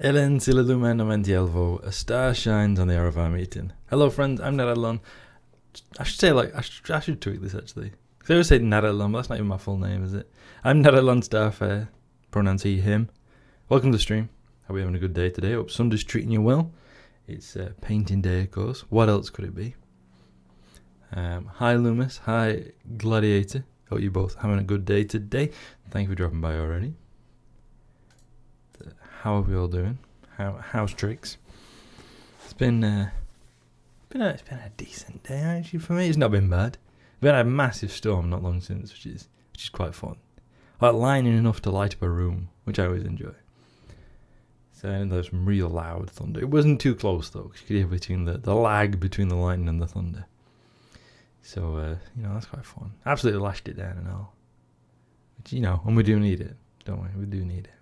Ellen Silalumen Amentielvo, a star shines on the hour of our meeting. Hello, friends, I'm Narelon. I should say, I should tweak this actually. Because I always say Narelon, but that's not even my full name, is it? I'm Narelon Starfire, pronouns he, him. Welcome to the stream. Hope you're having a good day today. Hope Sunday's treating you well. It's painting day, of course. What else could it be? Hi, Loomis. Hi, Gladiator. Hope you both having a good day today. Thank you for dropping by already. How are we all doing? How's tricks? It's been a decent day actually for me. It's not been bad. We had a massive storm not long since, which is quite fun. Like lightning enough to light up a room, which I always enjoy. So there was some real loud thunder. It wasn't too close though, because you could hear between the lag between the lightning and the thunder. So that's quite fun. Absolutely lashed it down and all. Which and we do need it, don't we? We do need it.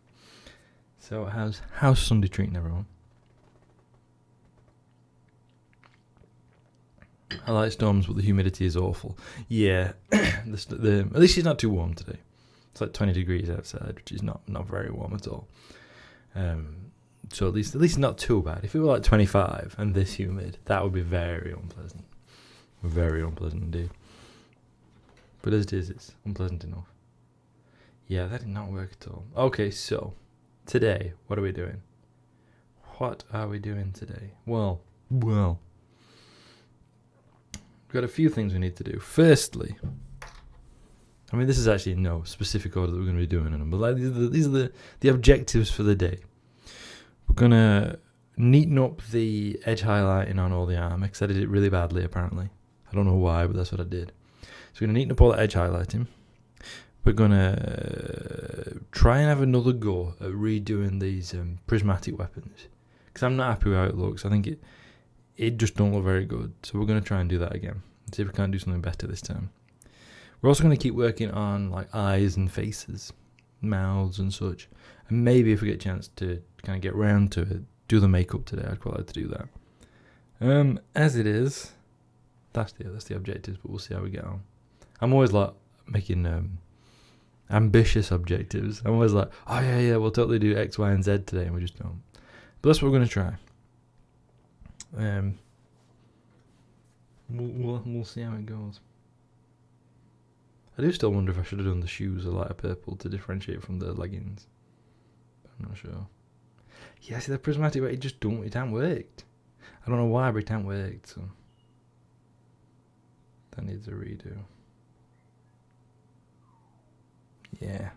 So how's Sunday treating everyone? I like storms, but the humidity is awful. Yeah, at least it's not too warm today. It's like 20 degrees outside, which is not very warm at all. So at least not too bad. If it were like 25 and this humid, that would be very unpleasant. Very unpleasant indeed. But as it is, it's unpleasant enough. Yeah, that did not work at all. Okay, so today, what are we doing? What are we doing today? Well, we've got a few things we need to do. Firstly, I mean, this is actually no specific order that we're going to be doing them, but these are the objectives for the day. We're going to neaten up the edge highlighting on all the armor, because I did it really badly, apparently. I don't know why, but that's what I did. So we're going to neaten up all the edge highlighting. We're going to try and have another go at redoing these prismatic weapons, because I'm not happy with how it looks. I think it just don't look very good. So we're going to try and do that again and see if we can't do something better this time. We're also going to keep working on like eyes and faces, mouths and such. And maybe if we get a chance to kind of get round to it, do the makeup today. I'd quite like to do that. As it is, that's the objectives, but we'll see how we get on. I'm always like making ambitious objectives. I'm always like, oh yeah, we'll totally do X, Y, and Z today, and we just don't. But that's what we're going to try. We'll see how it goes. I do still wonder if I should have done the shoes a lighter purple to differentiate from the leggings. I'm not sure. Yeah, see the prismatic, but it ain't worked. I don't know why, but it ain't worked. So that needs a redo. Yeah,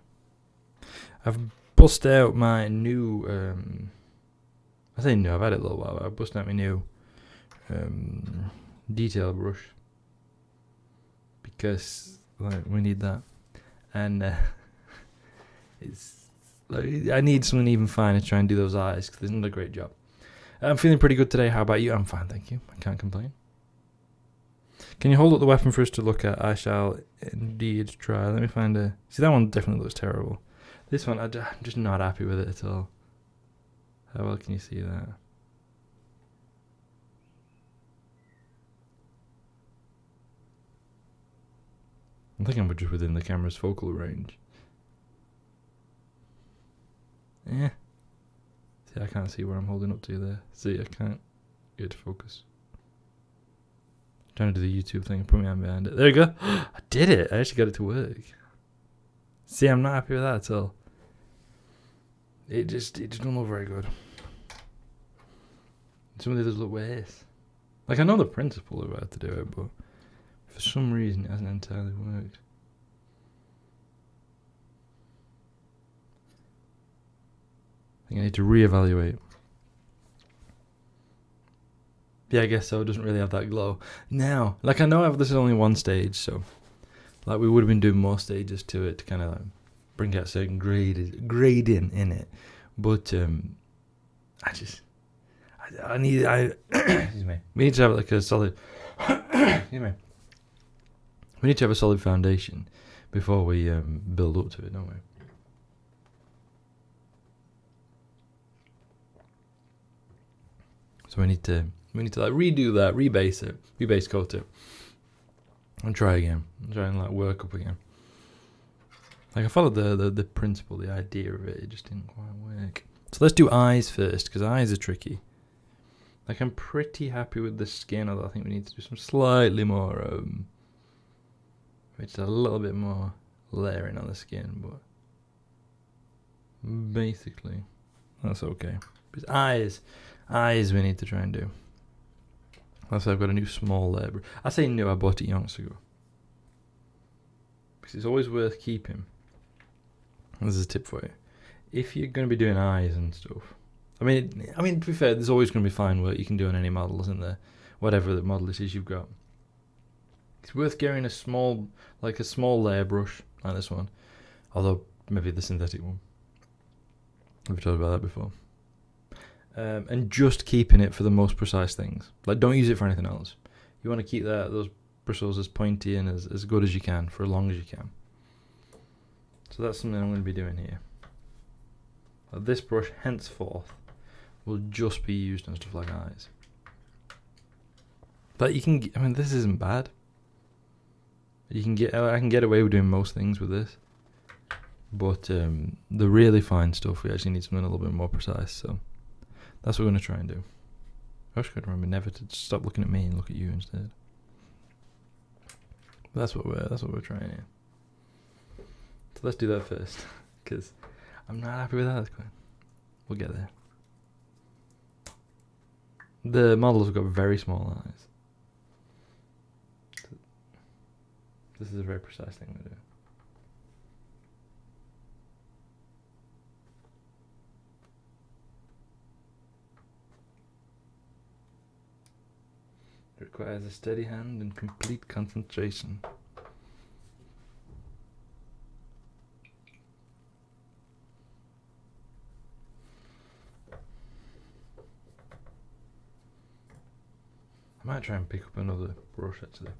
I've bust out my new. I say new. I've had it a little while. But I've busted out my new detail brush because we need that, and it's I need something even finer to try and do those eyes because there's not a great job. I'm feeling pretty good today. How about you? I'm fine, thank you. I can't complain. Can you hold up the weapon for us to look at? I shall indeed try. Let me find a... See, that one definitely looks terrible. This one, I'm just not happy with it at all. How well can you see that? I think I'm just within the camera's focal range. Yeah. See, I can't see where I'm holding up to there. See, I can't get to focus. Trying to do the YouTube thing and put my hand behind it. There you go. I did it. I actually got it to work. See, I'm not happy with that at all. It just don't look very good. Some of the others look worse. Like, I know the principle of how to do it, but for some reason it hasn't entirely worked. I think I need to reevaluate. Yeah, I guess so. It doesn't really have that glow. Now, like I know this is only one stage, so like we would have been doing more stages to it to kind of like bring out certain grading in it. But I need excuse me. We need to have like a solid excuse me. We need to have a solid foundation before we build up to it, don't we? So we need to like redo that, rebase coat it, and try again. Try and like work up again. Like I followed the principle, the idea of it. It just didn't quite work. So let's do eyes first, because eyes are tricky. Like, I'm pretty happy with the skin, although I think we need to do some slightly more, which is a little bit more layering on the skin, but basically, that's okay. But eyes we need to try and do. That's why I've got a new small layer. I say new, I bought it yonks ago. Because it's always worth keeping. This is a tip for you. If you're going to be doing eyes and stuff, I mean, to be fair, there's always going to be fine work you can do on any model, isn't there? Whatever the model it is you've got. It's worth getting a small layer brush like this one. Although, maybe the synthetic one. We've talked about that before. And just keeping it for the most precise things. Like, don't use it for anything else. You want to keep those bristles as pointy and as good as you can for as long as you can. So that's something I'm going to be doing here. This brush, henceforth, will just be used on stuff like eyes. But you can, I mean, this isn't bad. I can get away with doing most things with this. But the really fine stuff, we actually need something a little bit more precise. So that's what we're going to try and do. I just got to remember never to stop looking at me and look at you instead. But that's what we're trying here. So let's do that first, because I'm not happy with that. We'll get there. The models have got very small eyes. This is a very precise thing to do. It requires a steady hand and complete concentration. I might try and pick up another brush actually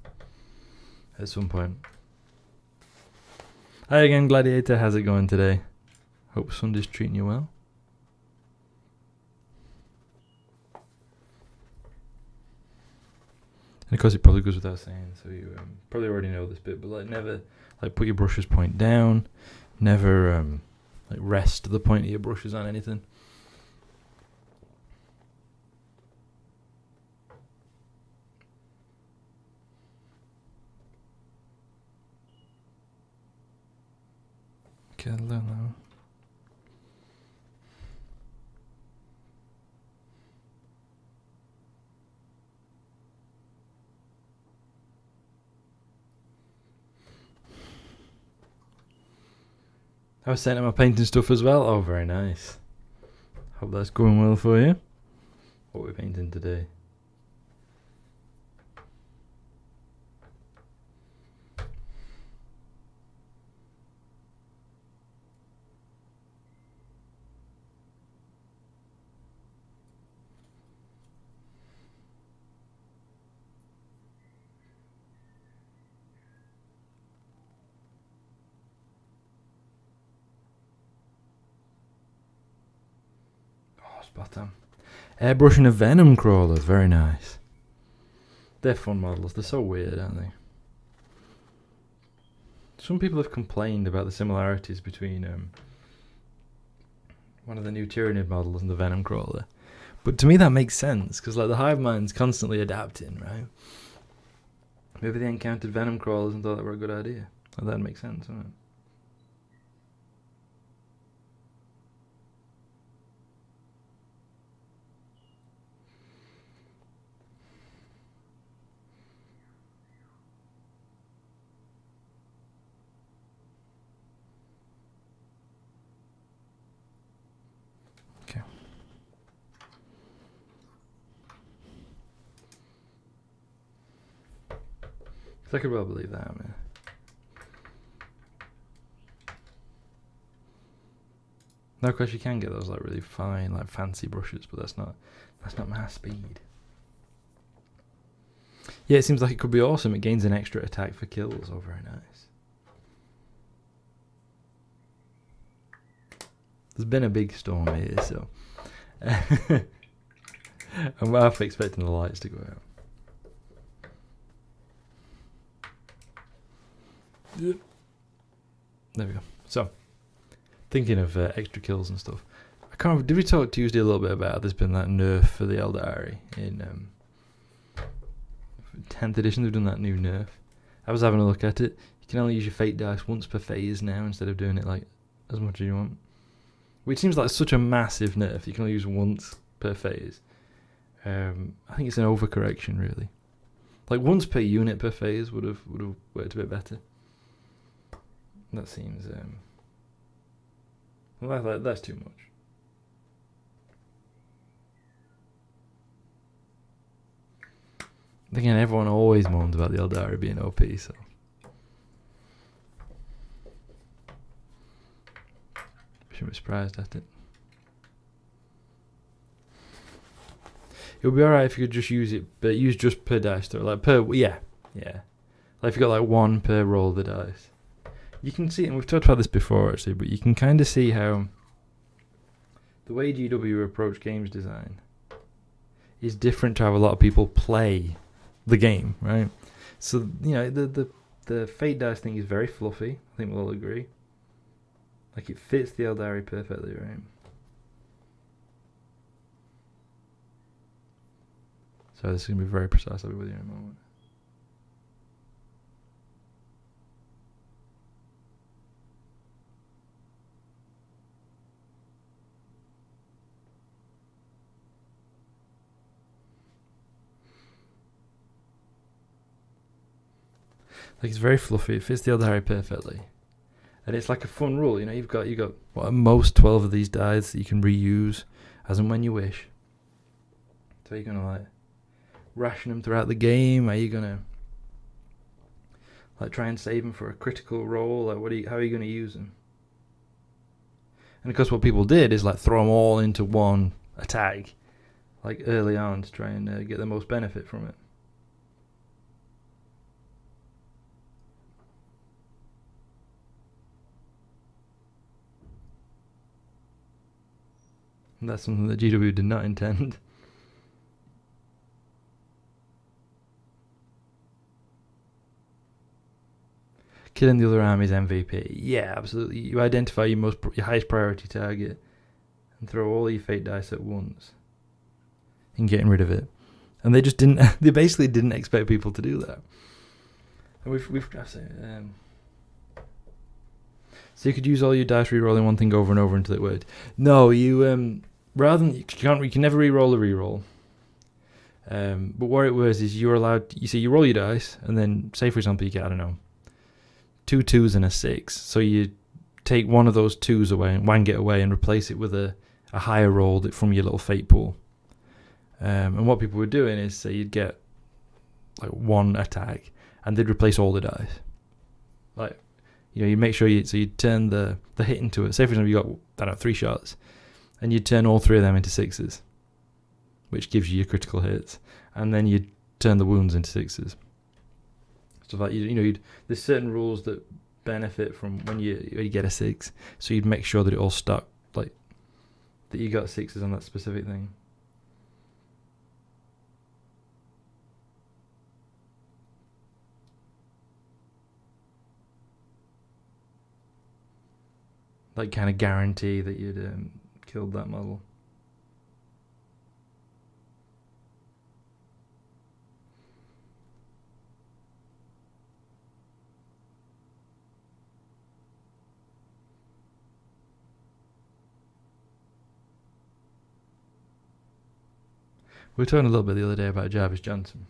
at some point. Hi again, Gladiator. How's it going today? Hope Sunday's treating you well. And of course, it probably goes without saying, so you probably already know this bit, but like never put your brushes point down, never rest the point of your brushes on anything. Okay, I'll learn that one. I was setting up my painting stuff as well. Oh, very nice. Hope that's going well for you. What we're painting today. Spot on. Airbrushing a venom crawler, very nice. They're fun models. They're so weird, aren't they? Some people have complained about the similarities between one of the new Tyranid models and the venom crawler, but to me that makes sense because like the hive mind's constantly adapting, right? Maybe they encountered venom crawlers and thought that were a good idea. Well, that makes sense, doesn't it? I could well believe that, man. Now, of course, you can get those like really fine, like fancy brushes, but that's not my speed. Yeah, it seems like it could be awesome. It gains an extra attack for kills. Oh, very nice. There's been a big storm here, so I'm half expecting the lights to go out. Yep. There we go. So, thinking of extra kills and stuff. I can't remember, did we talk Tuesday a little bit about there's been that nerf for the Eldari in 10th edition? They've done that new nerf. I was having a look at it. You can only use your fate dice once per phase now instead of doing it like as much as you want. Which seems like such a massive nerf. You can only use once per phase. I think it's an overcorrection, really. Like once per unit per phase would have worked a bit better. That seems well, that's too much. Again, everyone always moans about the Eldari being OP, so shouldn't be surprised at it. It would be alright if you could just use it, but use just per dice throw, like per yeah. Like if you got like one per roll of the dice, you can see, and we've talked about this before actually, but you can kind of see how the way GW approach games design is different to how a lot of people play the game, right? So the fate dice thing is very fluffy. I think we'll all agree. Like it fits the Eldari perfectly, right? So this is going to be very precise. I'll be with you in a moment. Like it's very fluffy. It fits the Eldari perfectly. And it's like a fun rule, you've got what, at most 12 of these dice that you can reuse as and when you wish. So you're gonna like ration them throughout the game? Are you gonna like try and save them for a critical roll? Like how are you gonna use them? And of course what people did is like throw them all into one attack, like early on, to try and get the most benefit from it. And that's something that GW did not intend. Killing the other army is MVP. Yeah, absolutely. You identify your highest priority target and throw all your fate dice at once in getting rid of it. And they just didn't. They basically didn't expect people to do that. And so you could use all your dice re-rolling one thing over and over until it worked. No, you rather than you can never re-roll a re-roll. But what it was is you're allowed. You roll your dice, and then say for example you get, I don't know, 2 2s and a 6. So you take one of those 2s away and wang it away and replace it with a higher roll from your little fate pool. And what people were doing is, say you'd get like one attack, and they'd replace all the dice. Like, you make sure you'd turn the hit into it. Say for example you got, I don't know, 3 shots, and you'd turn all 3 of them into 6s, which gives you your critical hits, and then you'd turn the wounds into 6s. Stuff like there's certain rules that benefit from when you get a 6, so you'd make sure that it all stuck, like that you got 6s on that specific thing. Like kind of guarantee that you'd killed that model. We were talking a little bit the other day about Jarvis Johnson,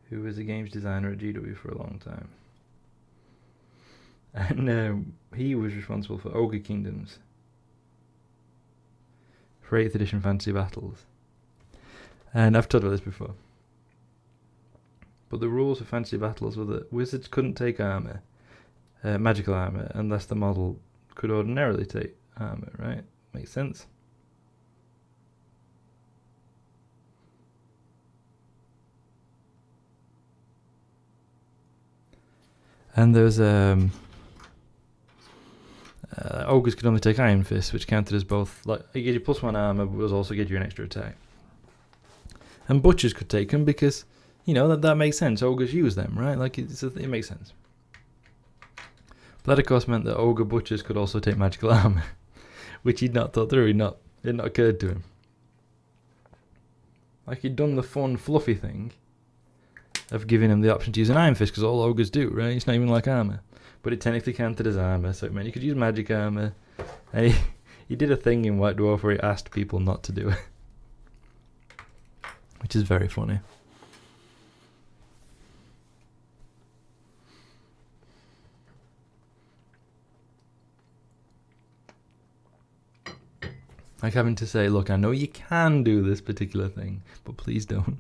who was a games designer at GW for a long time. And he was responsible for Ogre Kingdoms for 8th edition Fantasy Battles. And I've talked about this before. But the rules for Fantasy Battles were that wizards couldn't take armor, magical armor, unless the model could ordinarily take armor, right? Makes sense. And there was ogres could only take Iron Fist, which counted as both, like, it gave you +1 armor, but was also give you an extra attack. And butchers could take them because, that makes sense. Ogres use them, right? Like, it makes sense. But that, of course, meant that ogre butchers could also take magical armor, which he'd not thought through. It not occurred to him. Like he'd done the fun, fluffy thing of giving him the option to use an Iron Fist, because all ogres do, right? It's not even like armor, but it technically counted as armor, so it meant you could use magic armor. And he did a thing in White Dwarf where he asked people not to do it, which is very funny. Like having to say, look, I know you can do this particular thing, but please don't.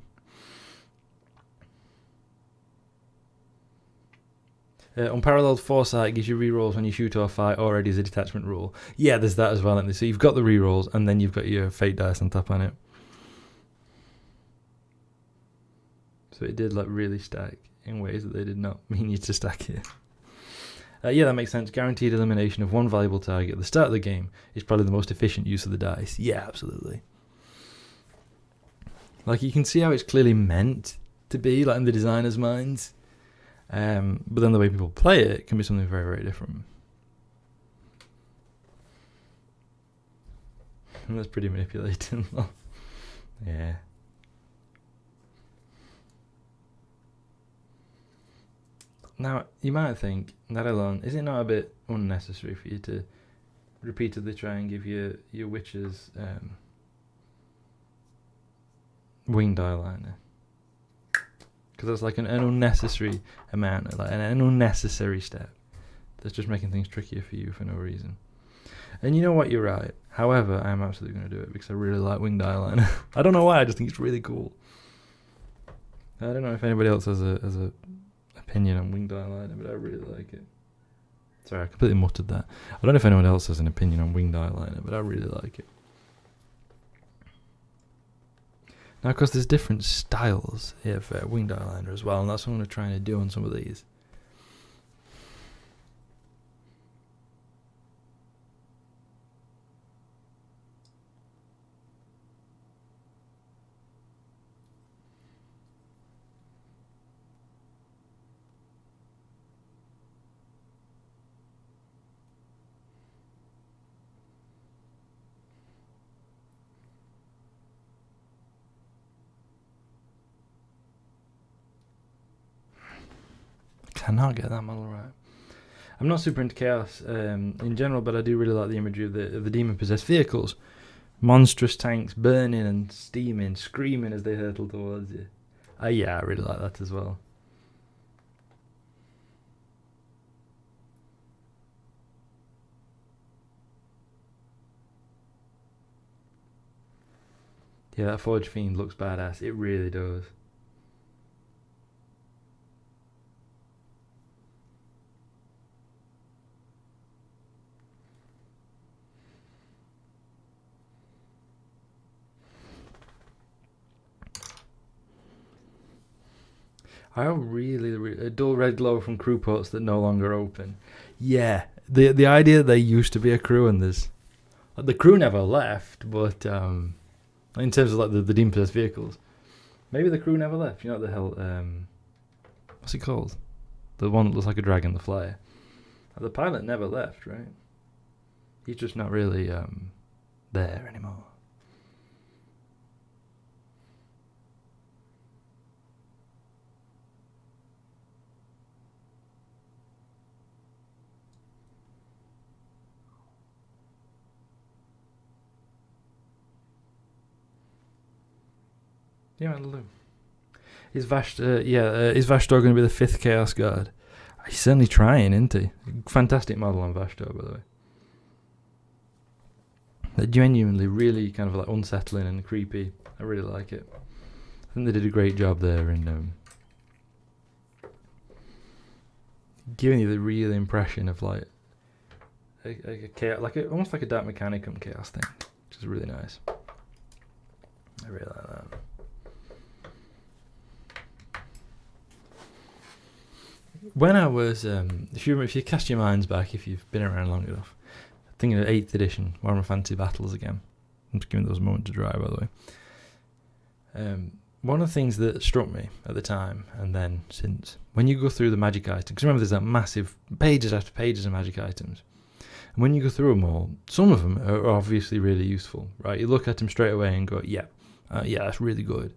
Unparalleled Foresight gives you rerolls when you shoot or fight already as a detachment rule. Yeah, there's that as well, isn't there? So you've got the rerolls, and then you've got your fate dice on top on it. So it did like really stack in ways that they did not mean you to stack it. Yeah, that makes sense. Guaranteed elimination of one valuable target at the start of the game is probably the most efficient use of the dice. Yeah, absolutely. Like, you can see how it's clearly meant to be, like, in the designer's minds. But then the way people play it can be something very, very different. And that's pretty manipulating. Yeah. Now, you might think, Narelon, is it not a bit unnecessary for you to repeatedly try and give your Wyches winged eyeliner? Because that's like an unnecessary amount, like an unnecessary step that's just making things trickier for you for no reason. And you know what, you're right. However, I am absolutely going to do it because I really like winged eyeliner. I don't know why, I just think it's really cool. I don't know if anybody else has a opinion on winged eyeliner, but I really like it. Sorry, I completely muttered that. I don't know if anyone else has an opinion on winged eyeliner, but I really like it. Now, of course, there's different styles of winged eyeliner as well, and that's what I'm going to try and do on some of these. Cannot get that model right. I'm not super into chaos in general, but I do really like the imagery of the demon-possessed vehicles. Monstrous tanks burning and steaming, screaming as they hurtle towards you. Yeah, I really like that as well. Yeah, that Forge Fiend looks badass. It really does. I really a dull red glow from crew ports that no longer open. Yeah, the idea that there used to be a crew and there's the crew never left, but in terms of like the demon-possessed vehicles, maybe the crew never left. You know what the hell? What's it called? The one that looks like a dragon, the flyer. The pilot never left, right? He's just not really there anymore. Yeah, Lou. Is Vashtor going to be the 5th Chaos Guard? He's certainly trying, isn't he? Fantastic model on Vashtor, by the way. They're genuinely really kind of like unsettling and creepy. I really like it. I think they did a great job there in giving you the real impression of like a chaos, almost like a Dark Mechanicum chaos thing, which is really nice. I really like that. When I was, if you cast your minds back, if you've been around long enough, thinking of 8th edition Warhammer Fantasy Battles again. I'm just giving those a moment to dry, by the way. One of the things that struck me at the time, and then since, when you go through the magic items, because remember there's that massive pages after pages of magic items, And when you go through them all, some of them are obviously really useful, right? You look at them straight away and go, yeah, that's really good.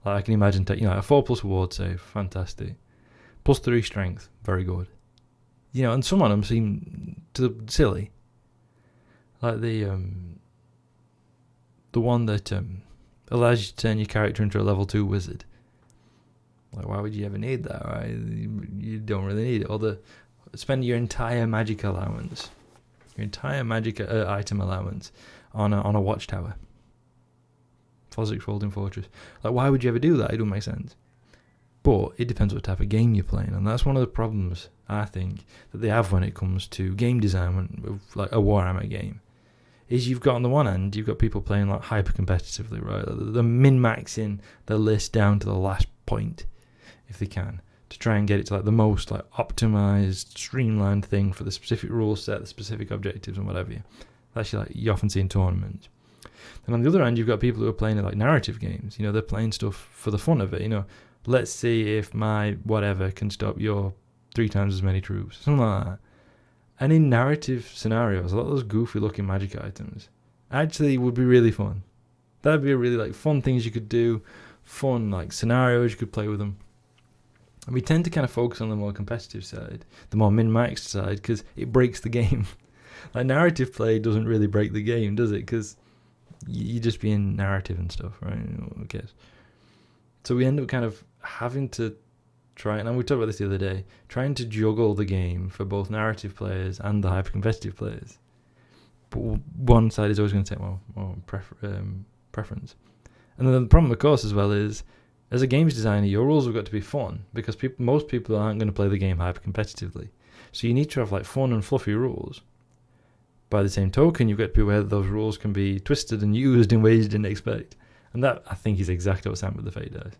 Like I can imagine, a 4+ ward save, fantastic. +3 strength, very good. And some of them seem silly. Like the one that allows you to turn your character into a level 2 wizard. Like, why would you ever need that, right? You don't really need it. Or spend your entire magic allowance, your entire magic item allowance on a watchtower. Fozzix Folding Fortress. Like, why would you ever do that? It don't make sense. But it depends what type of game you're playing, and that's one of the problems I think that they have when it comes to game design, like a Warhammer game. Is you've got on the one hand, you've got people playing like hyper competitively, right? They're min-maxing their list down to the last point, if they can, to try and get it to like the most like optimized, streamlined thing for the specific rule set, the specific objectives, and whatever. That's like you often see in tournaments. And on the other hand, you've got people who are playing like narrative games. They're playing stuff for the fun of it. Let's see if my whatever can stop your 3 times as many troops, something like that. And in narrative scenarios, a lot of those goofy looking magic items actually would be really fun. That'd be a really like fun things you could do, fun like scenarios you could play with them. And we tend to kind of focus on the more competitive side, the more min-maxed side, because it breaks the game. Like narrative play doesn't really break the game, does it? Because you just be in narrative and stuff, right? Who cares? So we end up kind of having to try, and we talked about this the other day, trying to juggle the game for both narrative players and the hyper-competitive players. But one side is always going to take more preference. And then the problem, of course, as well is, as a games designer, your rules have got to be fun, because most people aren't going to play the game hyper-competitively. So you need to have like fun and fluffy rules. By the same token, you've got to be aware that those rules can be twisted and used in ways you didn't expect. And that, I think, is exactly what's happened with the Fate dice.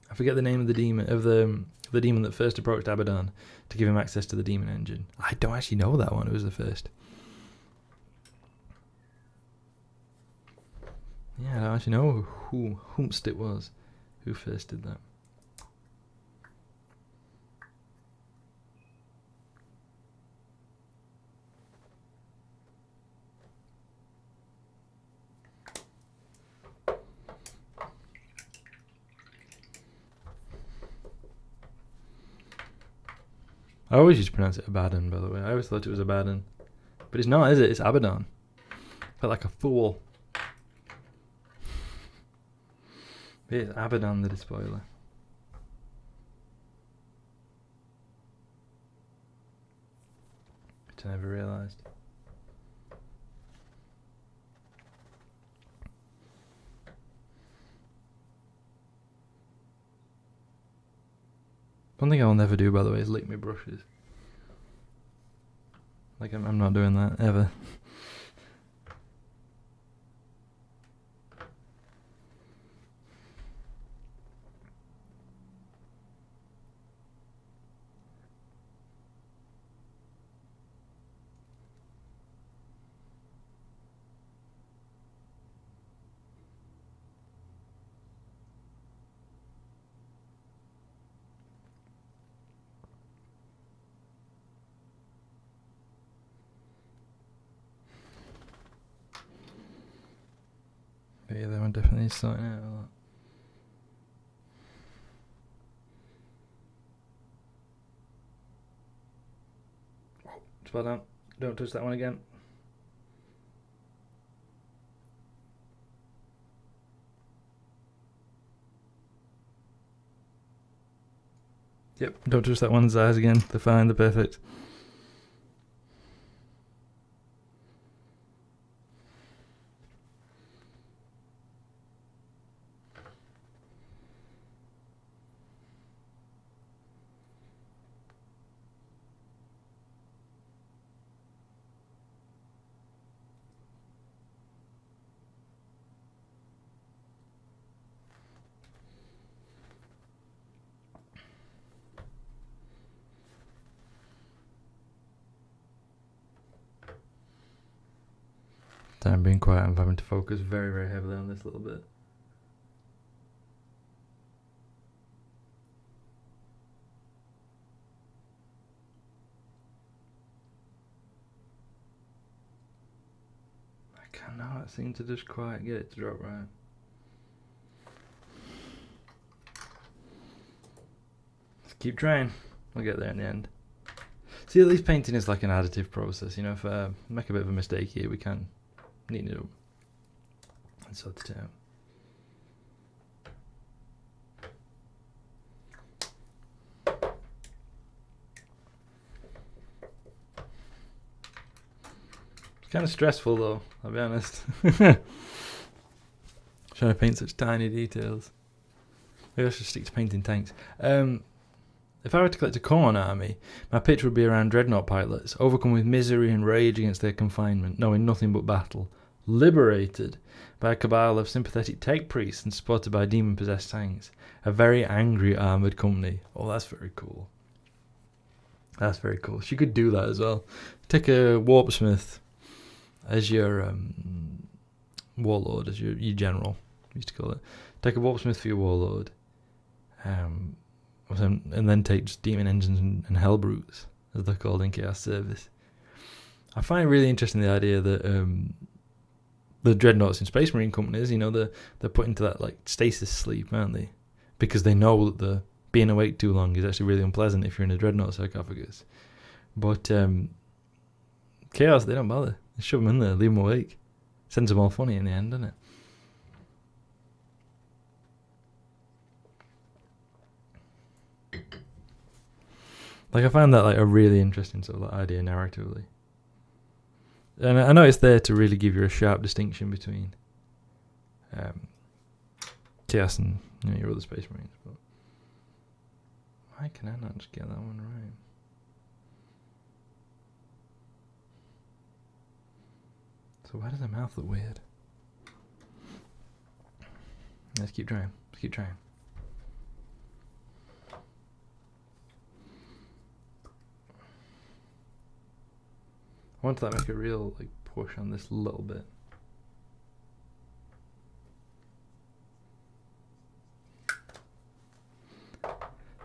I forget the name of the demon the demon that first approached Abaddon to give him access to the demon engine. I don't actually know that one. It was the first. Yeah, I don't actually know who it was who first did that. I always used to pronounce it Abaddon, by the way. I always thought it was Abaddon. But it's not, is it? It's Abaddon. Felt like a fool. But it's Abaddon the Despoiler. Which I never realised. One thing I'll never do, by the way, is lick my brushes. Like, I'm not doing that, ever. But yeah, that one definitely is starting out a lot. Spell down. Don't touch that one again. Yep, don't touch that one's eyes again. They're fine, they're perfect. I'm being quiet. I'm having to focus very, very heavily on this little bit. cannot seem to just quite get it to drop right. Let's keep trying. We'll get there in the end. See, at least painting is like an additive process. You know, if I make a bit of a mistake here, we can neaten it up and sort it out. It's kind of stressful though, I'll be honest. Trying to paint such tiny details. Maybe I should stick to painting tanks. If I were to collect a Khorne army, my pitch would be around dreadnought pilots, overcome with misery and rage against their confinement, knowing nothing but battle, liberated by a cabal of sympathetic tech priests and supported by demon-possessed tanks. A very angry armoured company. Oh, that's very cool. That's very cool. She could do that as well. Take a warpsmith as your warlord, as your general, we used to call it. Take a warpsmith for your warlord. And then take just demon engines and hell brutes, as they're called in Chaos Service. I find it really interesting the idea that the dreadnoughts in Space Marine companies, you know, they're put into that like stasis sleep, aren't they? Because they know that the being awake too long is actually really unpleasant if you're in a dreadnought sarcophagus. But Chaos, they don't bother. They shove them in there, leave them awake. Sends them all funny in the end, doesn't it? Like, I find that like a really interesting sort of like idea narratively. And I know it's there to really give you a sharp distinction between Chaos and, you know, your other Space Marines. But why can I not just get that one right? So why does the mouth look weird? Let's keep trying. Let's keep trying. I want to like make a real like push on this little bit.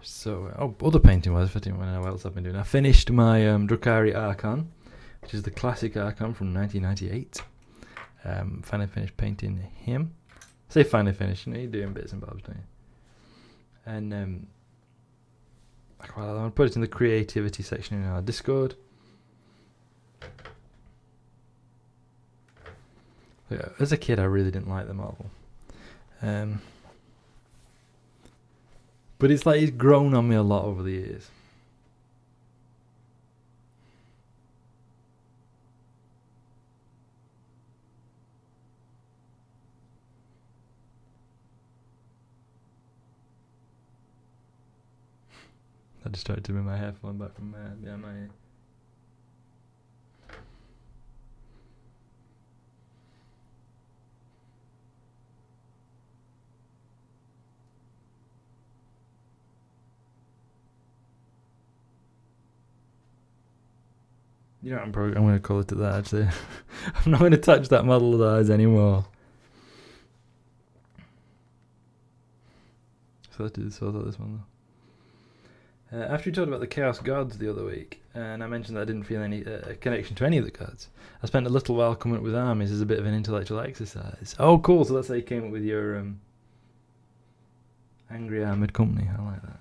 So, other painting wise, I didn't know what else I've been doing. I finished my Druhkari Archon, which is the classic Archon from 1998. Finally finished painting him. I say finally finished, you know, you're doing bits and bobs, don't you? And I want to put it in the creativity section in our Discord. Yeah, as a kid, I really didn't like the model. But it's like it's grown on me a lot over the years. I distracted with my hair falling back from behind my ear. You know, I'm going to call it to that actually. I'm not going to touch that model of the eyes anymore. So let's do this. So I thought this one though. After we talked about the Chaos Gods the other week, and I mentioned that I didn't feel any connection to any of the gods, I spent a little while coming up with armies as a bit of an intellectual exercise. Oh, cool! So that's how you came up with your angry armoured company. I like that.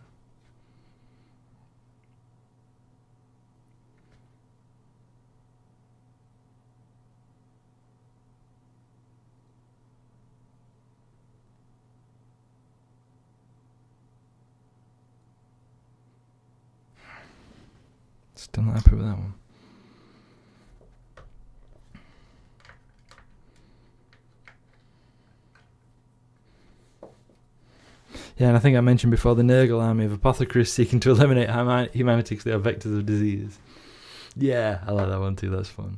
Still not happy with that one. Yeah, and I think I mentioned before the Nurgle army of apothecaries seeking to eliminate humanity because they are vectors of disease. Yeah, I like that one too, that's fun.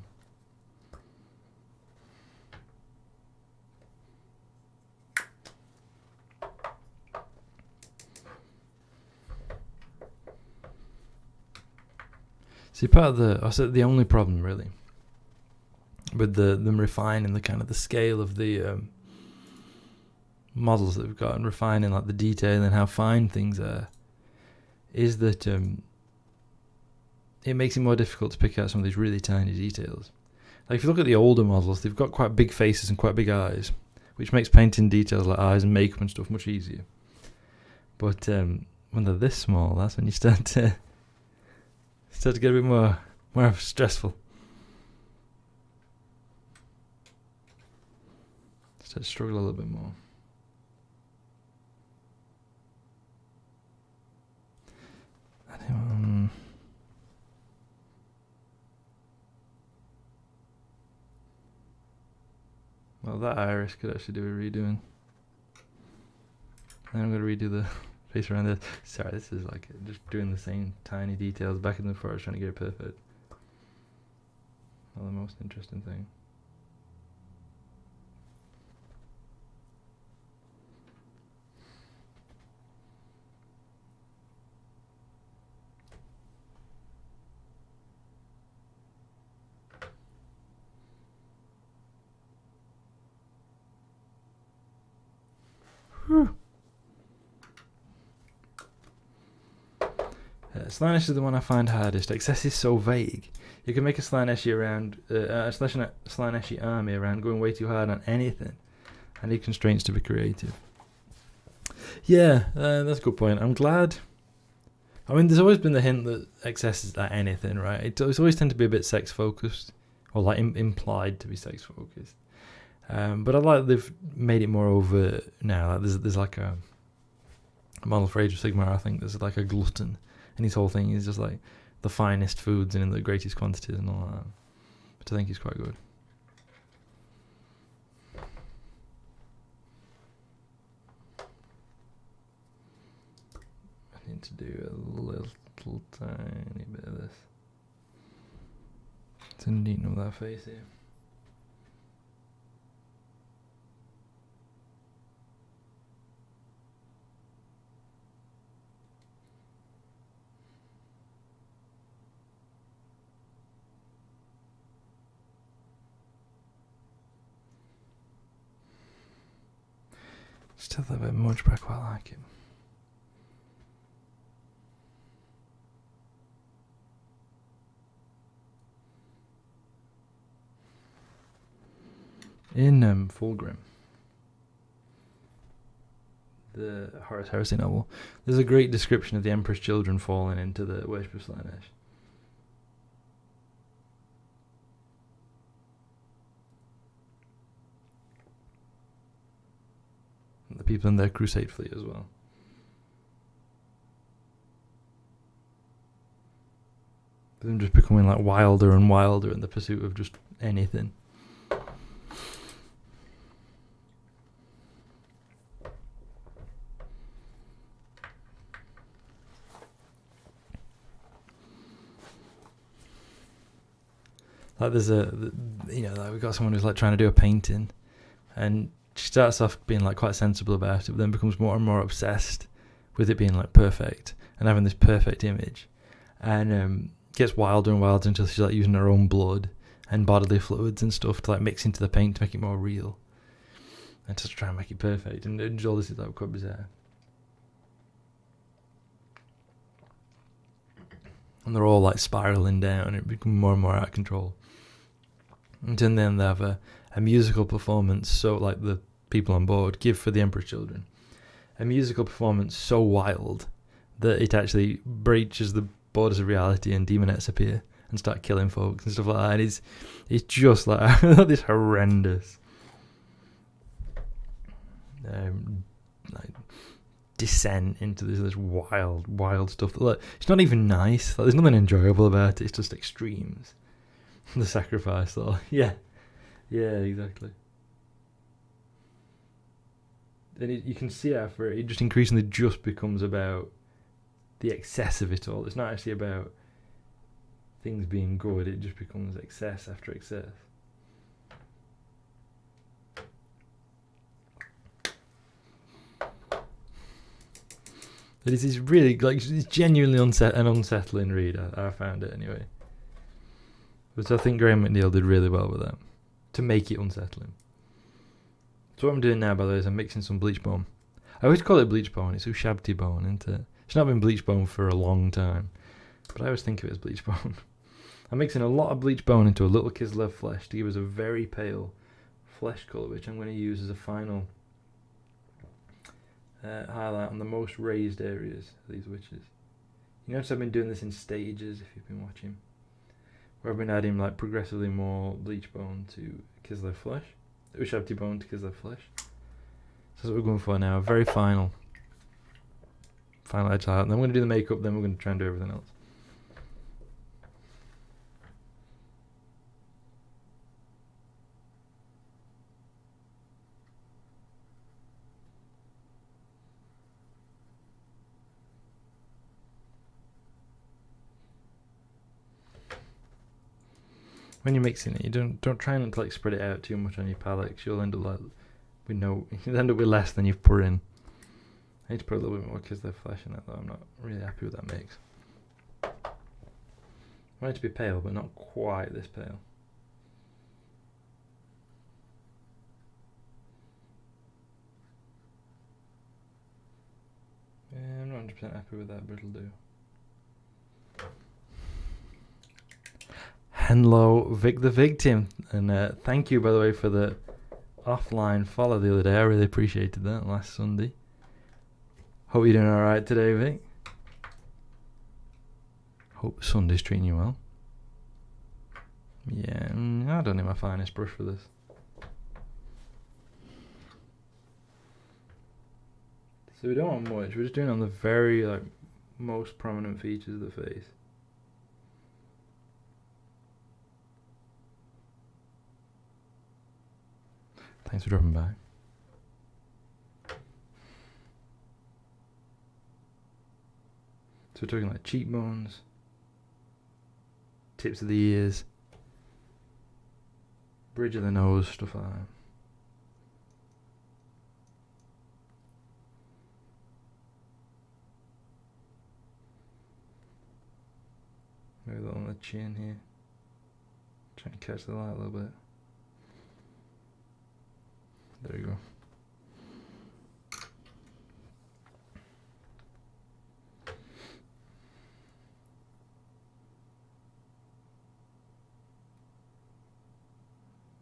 See, part of I said the only problem really with them refining the kind of the scale of the models that we've got and refining like the detail and how fine things are, is that it makes it more difficult to pick out some of these really tiny details. Like if you look at the older models, they've got quite big faces and quite big eyes, which makes painting details like eyes and makeup and stuff much easier. But when they're this small, that's when you start to get a bit more stressful. Start to struggle a little bit more. Well, that iris could actually do a redoing. And I'm going to redo the face around this. Sorry, this is like just doing the same tiny details back in the forest, trying to get it perfect. Not the most interesting thing. Slaanesh is the one I find hardest. Excess is so vague. You can make a Slaaneshi around Slaaneshi army around going way too hard on anything. I need constraints to be creative. Yeah, that's a good point. I'm glad. I mean, there's always been the hint that excess is at anything, right? It's always tend to be a bit sex focused, or like implied to be sex focused. But I like they've made it more overt now. Like there's like a model for Age of Sigmar. I think there's like a glutton, and his whole thing is just like the finest foods and in the greatest quantities and all that. Which I think is quite good. I need to do a little tiny bit of this to neaten up that face here. Still a bit much, but I quite like it. In Fulgrim, the Horus Heresy novel, there's a great description of the Emperor's children falling into the worship of Slaanesh. The people in their crusade fleet as well. Them just becoming like wilder and wilder in the pursuit of just anything. Like there's like we've got someone who's like trying to do a painting, and she starts off being like quite sensible about it, but then becomes more and more obsessed with it being like perfect and having this perfect image, and gets wilder and wilder until she's like using her own blood and bodily fluids and stuff to like mix into the paint to make it more real, and to try and make it perfect. And all this is like quite bizarre. And they're all like spiraling down, and it becomes more and more out of control. And then they have a musical performance, so like the people on board give for the Emperor's children. A musical performance so wild that it actually breaches the borders of reality, and demonettes appear and start killing folks and stuff like that. And it's just like this horrendous like descent into this wild stuff that like, it's not even nice. Like, there's nothing enjoyable about it. It's just extremes. The sacrifice, though. Yeah, exactly. And you can see after it just increasingly just becomes about the excess of it all. It's not actually about things being good. It just becomes excess after excess. It is really like it's genuinely an unsettling read. I found it anyway. But I think Graham McNeil did really well with that to make it unsettling. So what I'm doing now, by the way, is I'm mixing some bleach bone. I always call it bleach bone. It's Ushabti bone, isn't it? It's not been bleach bone for a long time, but I always think of it as bleach bone. I'm mixing a lot of bleach bone into a little Kislev flesh to give us a very pale flesh colour, which I'm going to use as a final highlight on the most raised areas of these witches. You notice I've been doing this in stages if you've been watching, where I've been adding like progressively more bleach bone to Kislev flesh, Ushabti bone to Kislev flesh. So that's what we're going for now, a very final edge highlight. And then we're going to do the makeup, then we're going to try and do everything else. When you're mixing it, you don't try not to like spread it out too much on your palette, because you'll end up like you'll end up with less than you've put in. I need to put a little bit more because they're flesh in that, though. I'm not really happy with that mix. I want it to be pale, but not quite this pale. Yeah, I'm not 100% happy with that, but it'll do. Hello, Vic the Victim, and thank you, by the way, for the offline follow the other day. I really appreciated that last Sunday. Hope you're doing alright today, Vic. Hope Sunday's treating you well. Yeah, I don't need my finest brush for this. So we don't want much, we're just doing it on the very most prominent features of the face. Thanks for dropping by. So we're talking like cheekbones, tips of the ears, bridge of the nose, stuff like that. Maybe a little on the chin here. Trying to catch the light a little bit. There you go.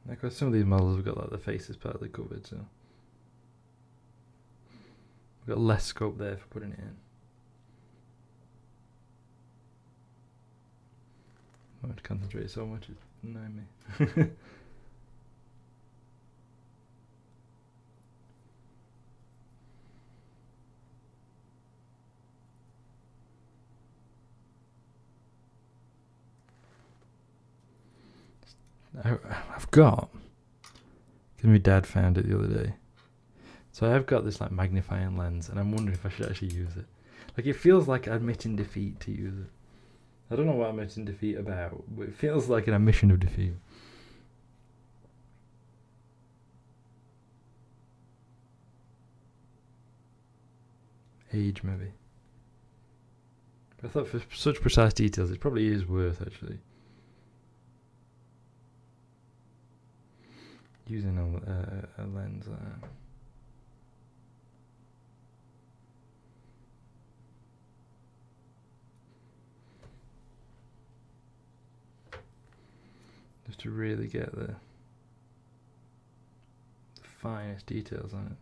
Of course, some of these models have got like the faces partly covered, so we've got less scope there for putting it in. I have to concentrate so much, it's annoying me. I've got, because my dad found it the other day, so I've got this like magnifying lens, and I'm wondering if I should actually use it. Like, it feels like admitting defeat to use it. I don't know what I'm admitting defeat about, but it feels like an admission of defeat. Age, maybe. But I thought for such precise details, it probably is worth actually using a lens. Just to really get the finest details on it.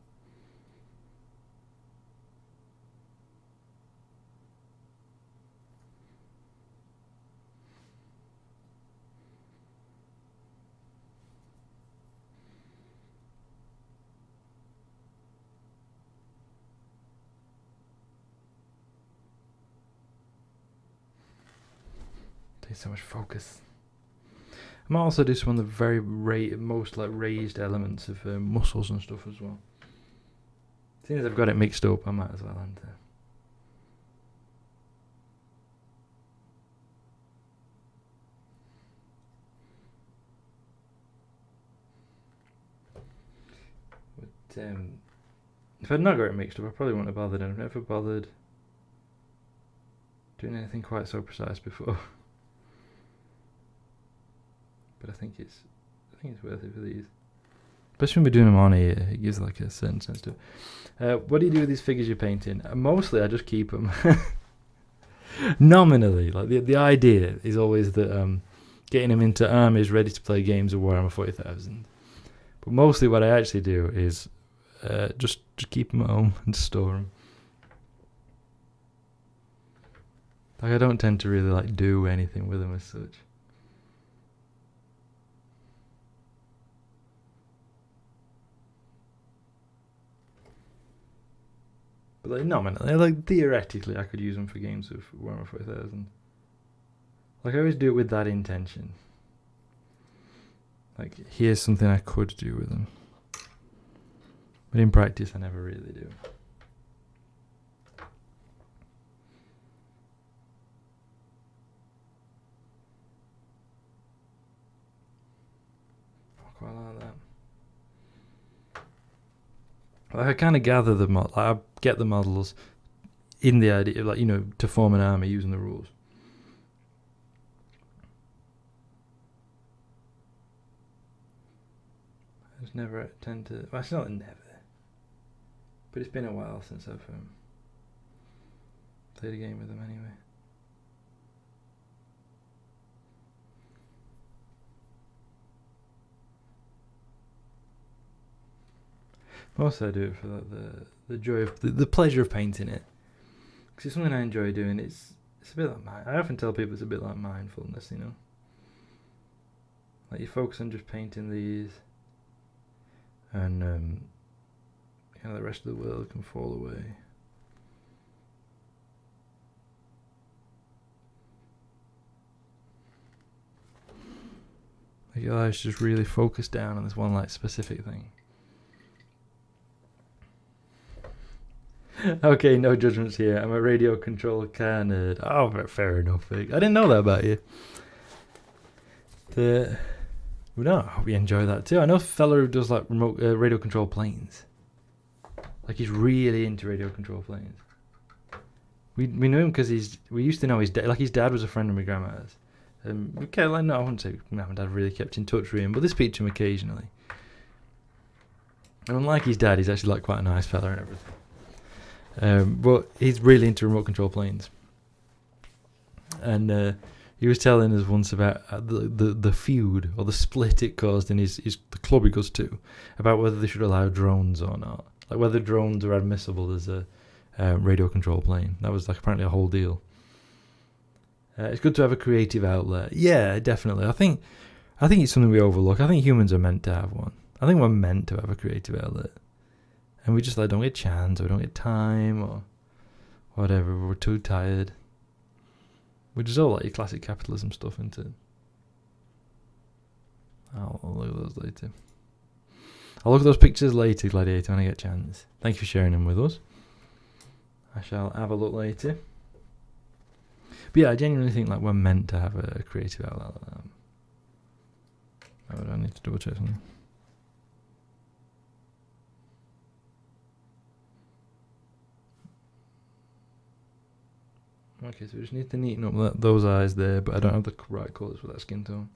Takes so much focus. I might also do some of the very most like raised elements of muscles and stuff as well. Seeing as I've got it mixed up, I might as well enter. But if I'd not got it mixed up, I probably wouldn't have bothered, and I've never bothered doing anything quite so precise before. But I think it's worth it for these. Especially when we're doing them on here, it gives like a certain sense to it. What do you do with these figures you're painting? Mostly I just keep them. Nominally, like the idea is always that getting him into armies ready to play games of Warhammer 40,000. But mostly what I actually do is just keep them at home and store them. Like, I don't tend to really like do anything with them as such. But like nominally, like theoretically, I could use them for games of Warhammer 40,000. Like, I always do it with that intention. Like, here's something I could do with them. But in practice, I never really do. I quite like that. Like, I kind of gather the model. Like, I get the models in the idea of, like, you know, to form an army using the rules. I just never tend to. Well, it's not never, but it's been a while since I've played a game with them anyway. Mostly I do it for like the joy of the pleasure of painting it, because it's something I enjoy doing. It's a bit like I often tell people it's a bit like mindfulness, you know. Like, you focus on just painting these, and kind of the rest of the world can fall away. Like, your eyes just really focus down on this one like specific thing. Okay, no judgments here. I'm a radio control car nerd. Oh, fair enough. I didn't know that about you. No, I hope you enjoy that too. I know a fella who does like remote radio control planes. Like, he's really into radio control planes. We knew him because we used to know his dad. Like, his dad was a friend of my grandma's. Okay, like, no, I wouldn't say my dad really kept in touch with him, but they speak to him occasionally. And unlike his dad, he's actually like quite a nice fella and everything. But he's really into remote control planes, and he was telling us once about the feud or the split it caused in the club he goes to, about whether they should allow drones or not, like whether drones are admissible as a radio control plane. That was like apparently a whole deal. It's good to have a creative outlet. Yeah, definitely. I think it's something we overlook. I think humans are meant to have one. I think we're meant to have a creative outlet. And we just like don't get a chance, or we don't get time, or whatever. We're too tired. Which is all like your classic capitalism stuff, isn't it? I'll look at those later. I'll look at those pictures later, Gladiator, when I get a chance. Thank you for sharing them with us. I shall have a look later. But yeah, I genuinely think like we're meant to have a creative outlet like that. Oh, I need to double check something. Okay, so we just need to neaten up those eyes there, but I don't have the right colours for that skin tone.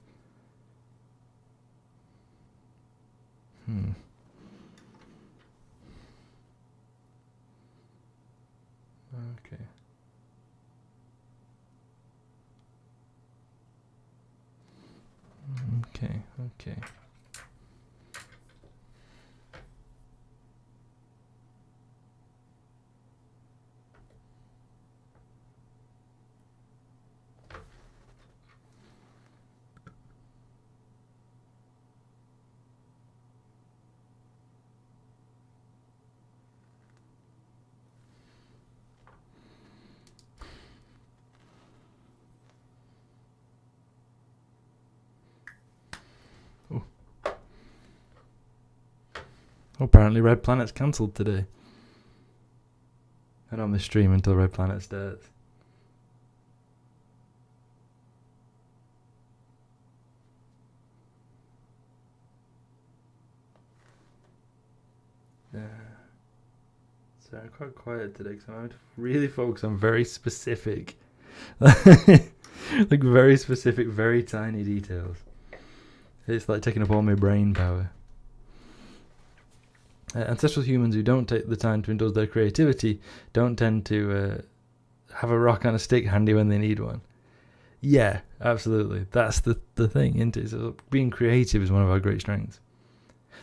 Okay. Okay. Apparently Red Planet's cancelled today. And on the stream until Red Planet starts. Yeah. So I'm quite quiet today because I'm having to really focus on very specific, like very specific, very tiny details. It's like taking up all my brain power. Ancestral humans who don't take the time to indulge their creativity don't tend to have a rock and a stick handy when they need one. Yeah, absolutely. That's the thing, isn't it? So being creative is one of our great strengths.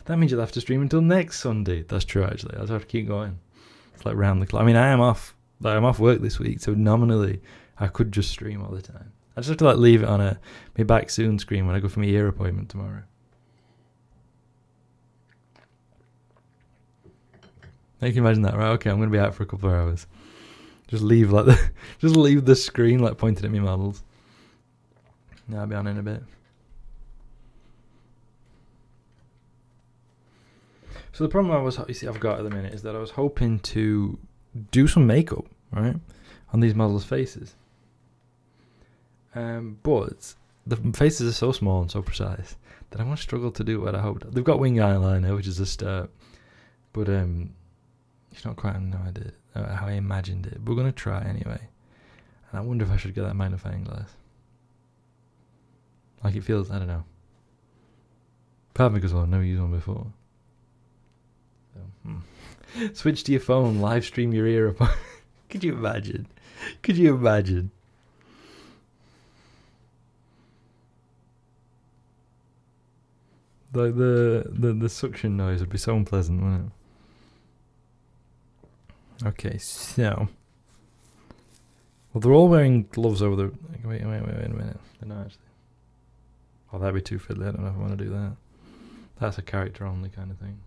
That means you'll have to stream until next Sunday. That's true, actually. I'll have to keep going. It's like round the clock. I mean, I am off. Like, I'm off work this week, so nominally I could just stream all the time. I just have to like leave it on my back soon screen when I go for my ear appointment tomorrow. You can imagine that, right? Okay, I'm gonna be out for a couple of hours. Just leave the screen like pointed at me models. Yeah, I'll be on in a bit. So the problem I've got at the minute is that I was hoping to do some makeup, right, on these models' faces. But the faces are so small and so precise that I'm going to struggle to do what I hoped. They've got wing eyeliner, which is a start, but it's not quite how I imagined it. But we're going to try anyway. And I wonder if I should get that magnifying glass. Like it feels, I don't know. Probably because I've never used one before. So, switch to your phone, live stream your ear up. Could you imagine? Like the suction noise would be so unpleasant, wouldn't it? Okay, so well, they're all wearing gloves over the. Wait a minute. They're not actually. Oh, that'd be too fiddly. I don't know if I want to do that. That's a character only kind of thing.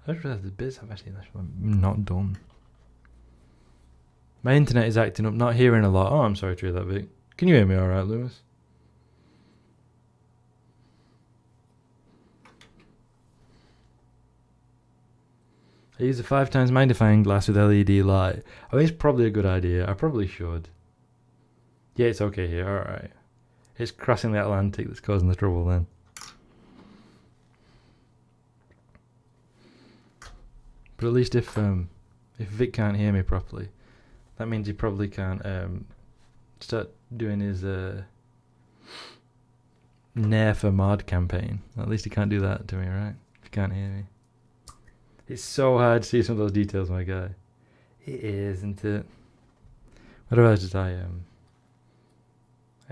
I just realised the bits I've actually not done. My internet is acting up, not hearing a lot. Oh, I'm sorry to hear that, Vic. Can you hear me alright, Lewis? I use a 5x magnifying glass with LED light. I think it's probably a good idea. I probably should. Yeah, it's okay here. Alright. It's crossing the Atlantic that's causing the trouble then. But at least if Vic can't hear me properly, that means he probably can't start doing his Nair for mod campaign. At least he can't do that to me, right? If you can't hear me. It's so hard to see some of those details, my guy. It is, isn't it? What about I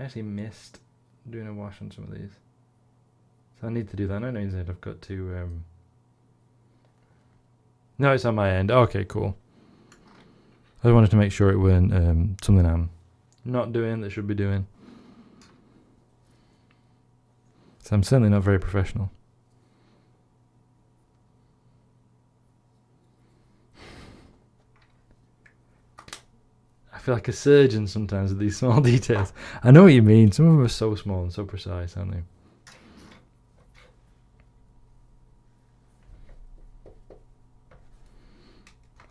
actually missed doing a wash on some of these. So I need to do that. No, I've got to no, it's on my end. Okay, cool. I wanted to make sure it weren't something I'm not doing that should be doing. So I'm certainly not very professional. I feel like a surgeon sometimes with these small details. I know what you mean. Some of them are so small and so precise, aren't they?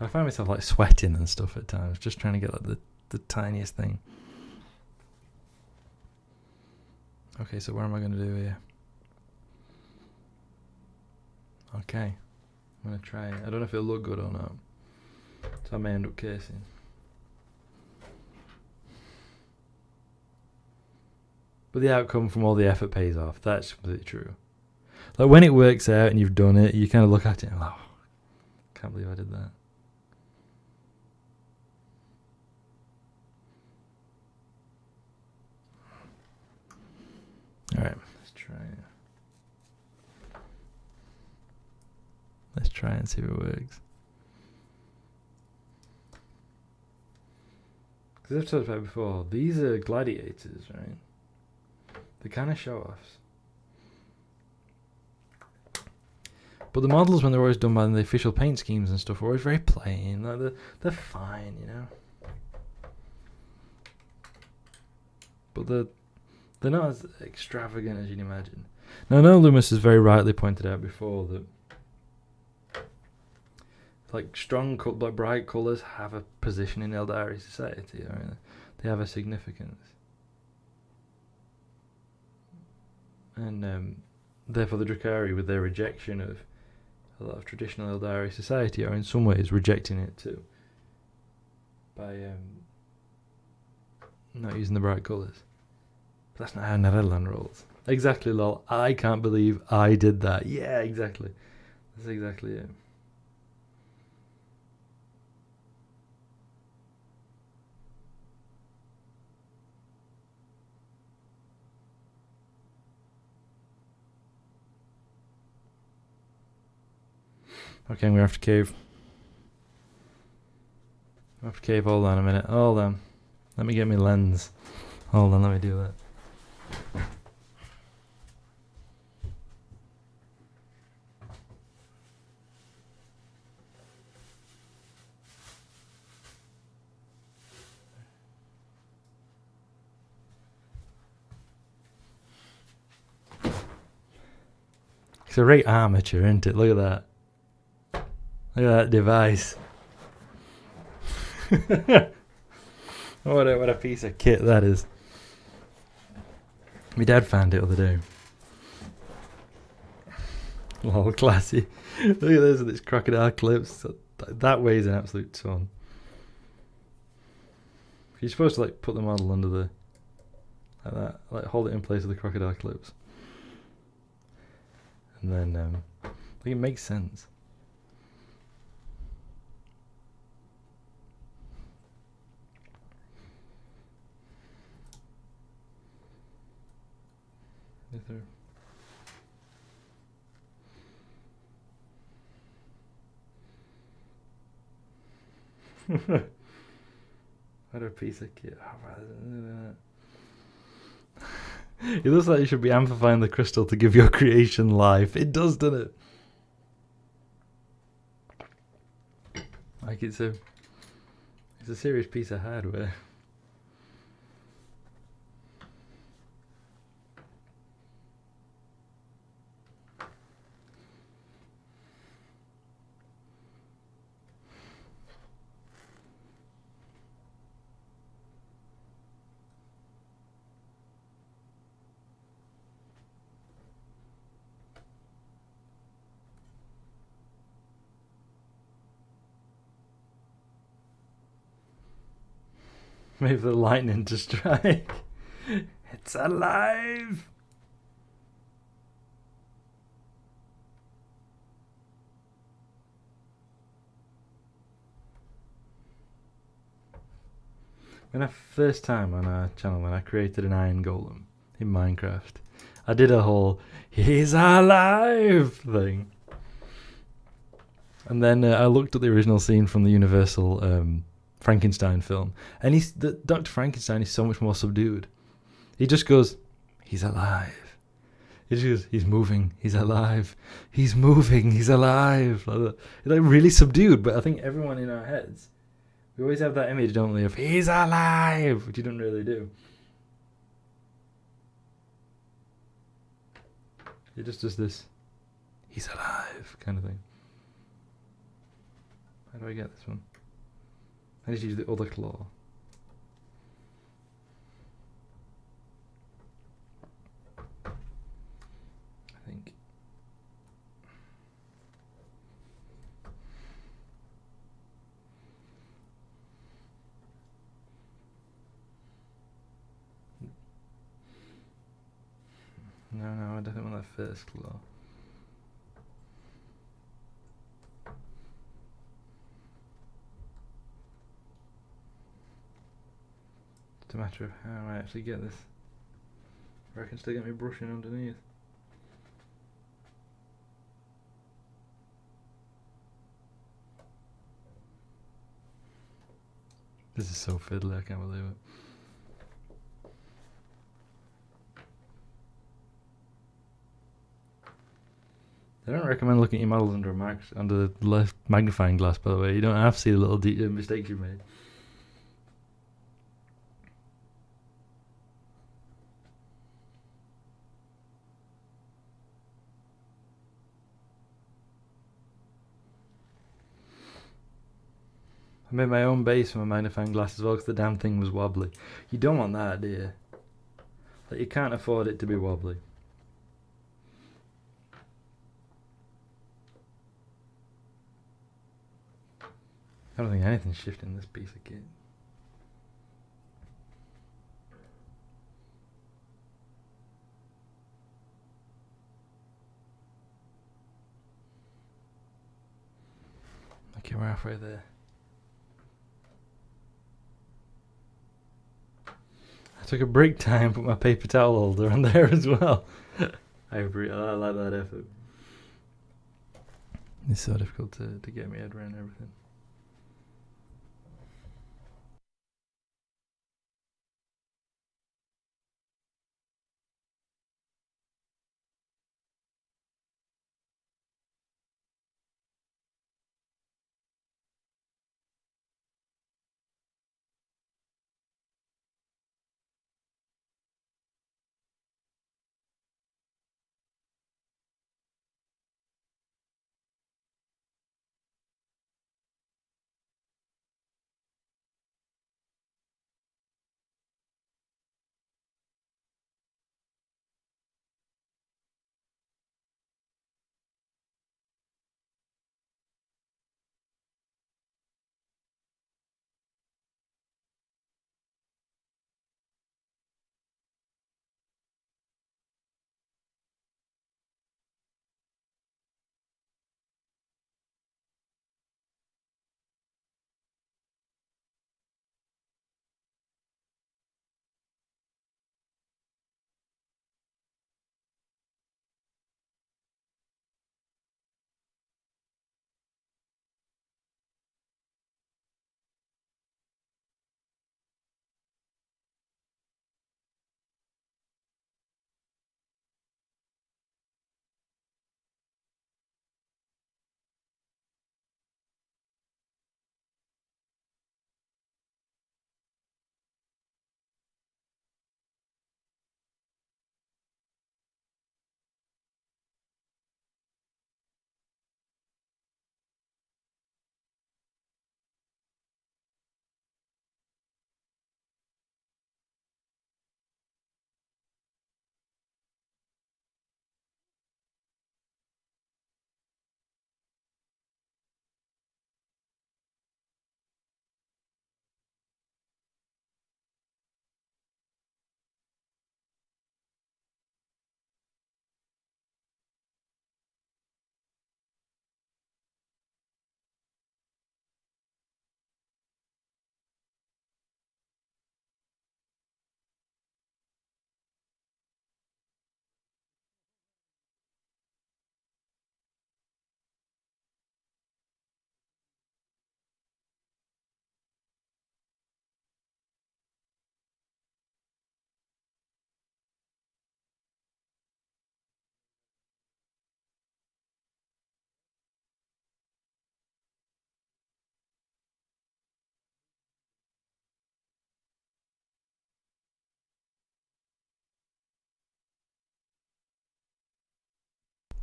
I find myself like sweating and stuff at times, just trying to get like the tiniest thing. Okay, so what am I going to do here? Okay, I'm going to try it. I don't know if it'll look good or not, so I may end up casing. But the outcome from all the effort pays off. That's completely true. Like when it works out and you've done it, you kind of look at it and like, oh, can't believe I did that. Alright, let's try it. Let's try and see if it works. Because I've talked about it before, these are gladiators, right? They're kind of show-offs. But the models, when they're always done by the official paint schemes and stuff, are always very plain. Like they're fine, you know? But they're not as extravagant as you'd imagine. Now, I know Loomis has very rightly pointed out before that like strong, like bright colours have a position in Eldari society. I mean, they have a significance. And therefore the Druhkari, with their rejection of a lot of traditional Eldari society, are in some ways rejecting it too. By not using the bright colours. But that's not how Narelon rolls. Exactly, lol. I can't believe I did that. Yeah, exactly. That's exactly it. Okay, I'm gonna have to cave. I have to cave. Hold on a minute. Hold on. Let me get my lens. Hold on, let me do that. It's a right armature, isn't it? Look at that. Look at that device. What a piece of kit that is. My dad found it the other day. Lol, classy. Look at this with its crocodile clips. That weighs an absolute ton. You're supposed to like put the model under the like that, like hold it in place with the crocodile clips, and then like it makes sense. Is there? What a piece of kit. It looks like you should be amplifying the crystal to give your creation life. It does, doesn't it? Like it's a serious piece of hardware. Maybe the lightning to strike. It's alive! When first time on our channel, when I created an iron golem in Minecraft, I did a whole "he's alive" thing. And then I looked at the original scene from the Universal Frankenstein film, and Dr. Frankenstein is so much more subdued. He just goes, "He's alive." He just goes, "He's moving, he's alive. He's moving, he's alive." Like really subdued, but I think everyone in our heads, we always have that image, don't we, of "he's alive," which you don't really do. It just does this "he's alive" kind of thing. How do I get this one? I just use the other claw. I think. No, I don't want that first claw. It's a matter of how I actually get this. Or I can still get me brushing underneath. This is so fiddly, I can't believe it. I don't recommend looking at your models under the left magnifying glass, by the way. You don't have to see the little mistakes you've made. I made my own base for my magnifying glass as well because the damn thing was wobbly. You don't want that, do you? Like, you can't afford it to be wobbly. I don't think anything's shifting this piece of kit. Okay, we're halfway there. I took a break time, put my paper towel holder on there as well. I like that effort. It's so difficult to get my head around everything.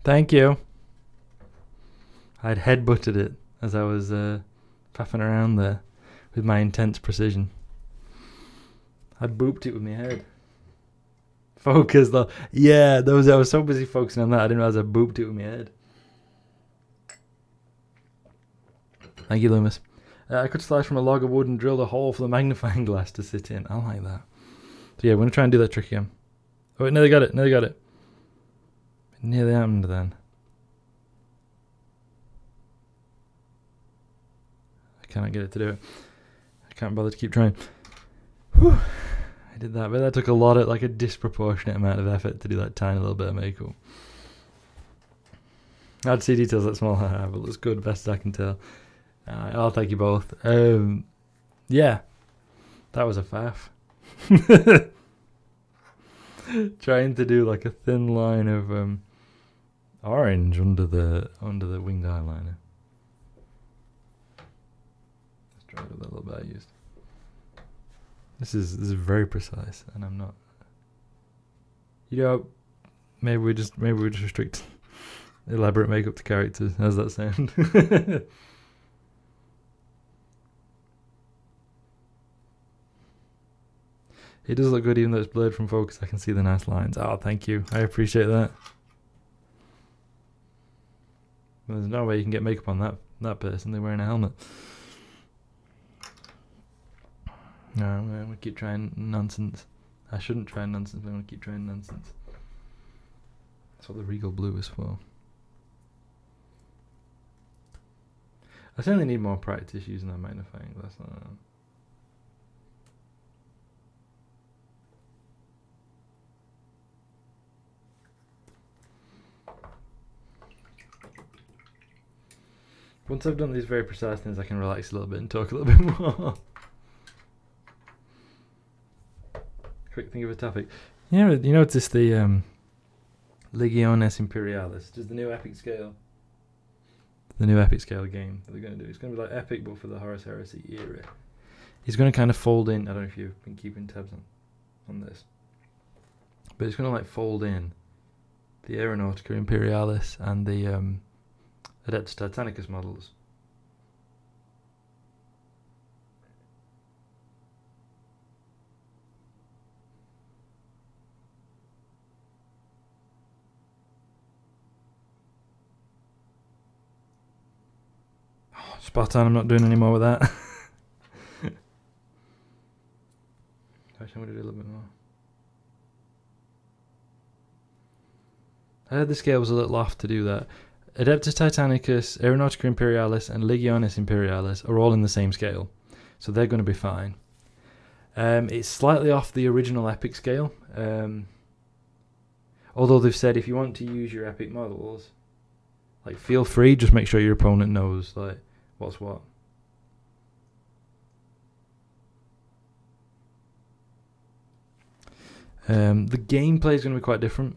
Thank you. I'd headbutted it as I was faffing around there with my intense precision. I'd booped it with my head. Focus though. Yeah, I was so busy focusing on that, I didn't realize I booped it with my head. Thank you, Loomis. I could slice from a log of wood and drill a hole for the magnifying glass to sit in. I like that. So yeah, we're going to try and do that trick again. Oh, wait, nearly got it. It nearly happened then. I cannot get it to do it. I can't bother to keep trying. Whew. I did that, but that took a disproportionate amount of effort to do that tiny little bit of makeup. I'd see details that small, but it looks good, best I can tell. I'll thank you both. Yeah, that was a faff. Trying to do like a thin line of orange under the winged eyeliner. Let's try it with a little bit I used. This is very precise, and I'm not. Maybe we just restrict elaborate makeup to characters. How's that sound? It does look good even though it's blurred from focus. I can see the nice lines. Oh, thank you. I appreciate that. Well, there's no way you can get makeup on that person. They're wearing a helmet. No, I'm going to keep trying nonsense. I shouldn't try nonsense, but I'm going to keep trying nonsense. That's what the Regal Blue is for. I certainly need more practice using that magnifying glass. Once I've done these very precise things, I can relax a little bit and talk a little bit more. Quick thing of a topic. You notice the Legiones Imperialis, which is the new epic scale. The new epic scale game that they're going to do. It's going to be like epic, but for the Horus Heresy era. It's going to kind of fold in. I don't know if you've been keeping tabs on this, but it's going to like fold in the Aeronautica Imperialis and the Adeptus Titanicus models. Oh, spot on, I'm not doing any more with that. Actually, I'm going to do a little bit more. I heard the scale was a little off to do that. Adeptus Titanicus, Aeronautica Imperialis, and Legiones Imperialis are all in the same scale, so they're going to be fine. It's slightly off the original epic scale, although they've said if you want to use your epic models, like feel free, just make sure your opponent knows like what's what. The gameplay is going to be quite different.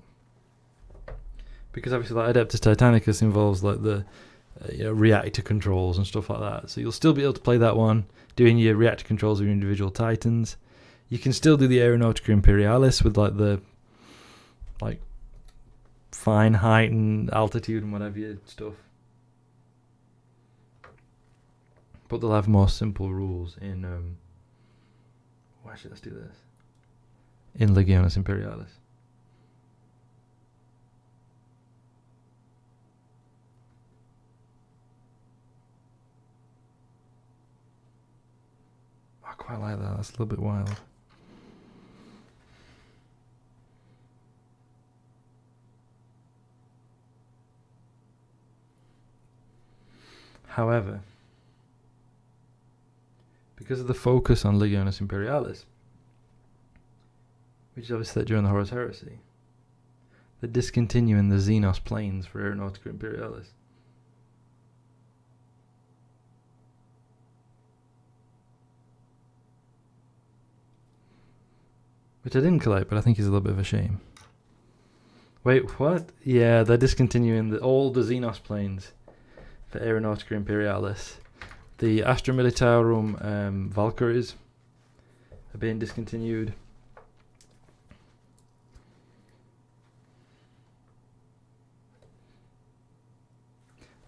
Because obviously, like Adeptus Titanicus involves like the reactor controls and stuff like that. So you'll still be able to play that one, doing your reactor controls of your individual Titans. You can still do the Aeronautica Imperialis with like the fine height and altitude and whatever stuff. But they'll have more simple rules in. Actually, let's do this. In Legiones Imperialis. I quite like that. That's a little bit wild. However, because of the focus on Legiones Imperialis, which is obviously set during the Horus Heresy, they're discontinuing the Xenos planes for Aeronautica Imperialis. Which I didn't collect, but I think is a little bit of a shame. Wait, what? Yeah, they're discontinuing all the Xenos planes for Aeronautica Imperialis. The Astra Militarum Valkyries are being discontinued.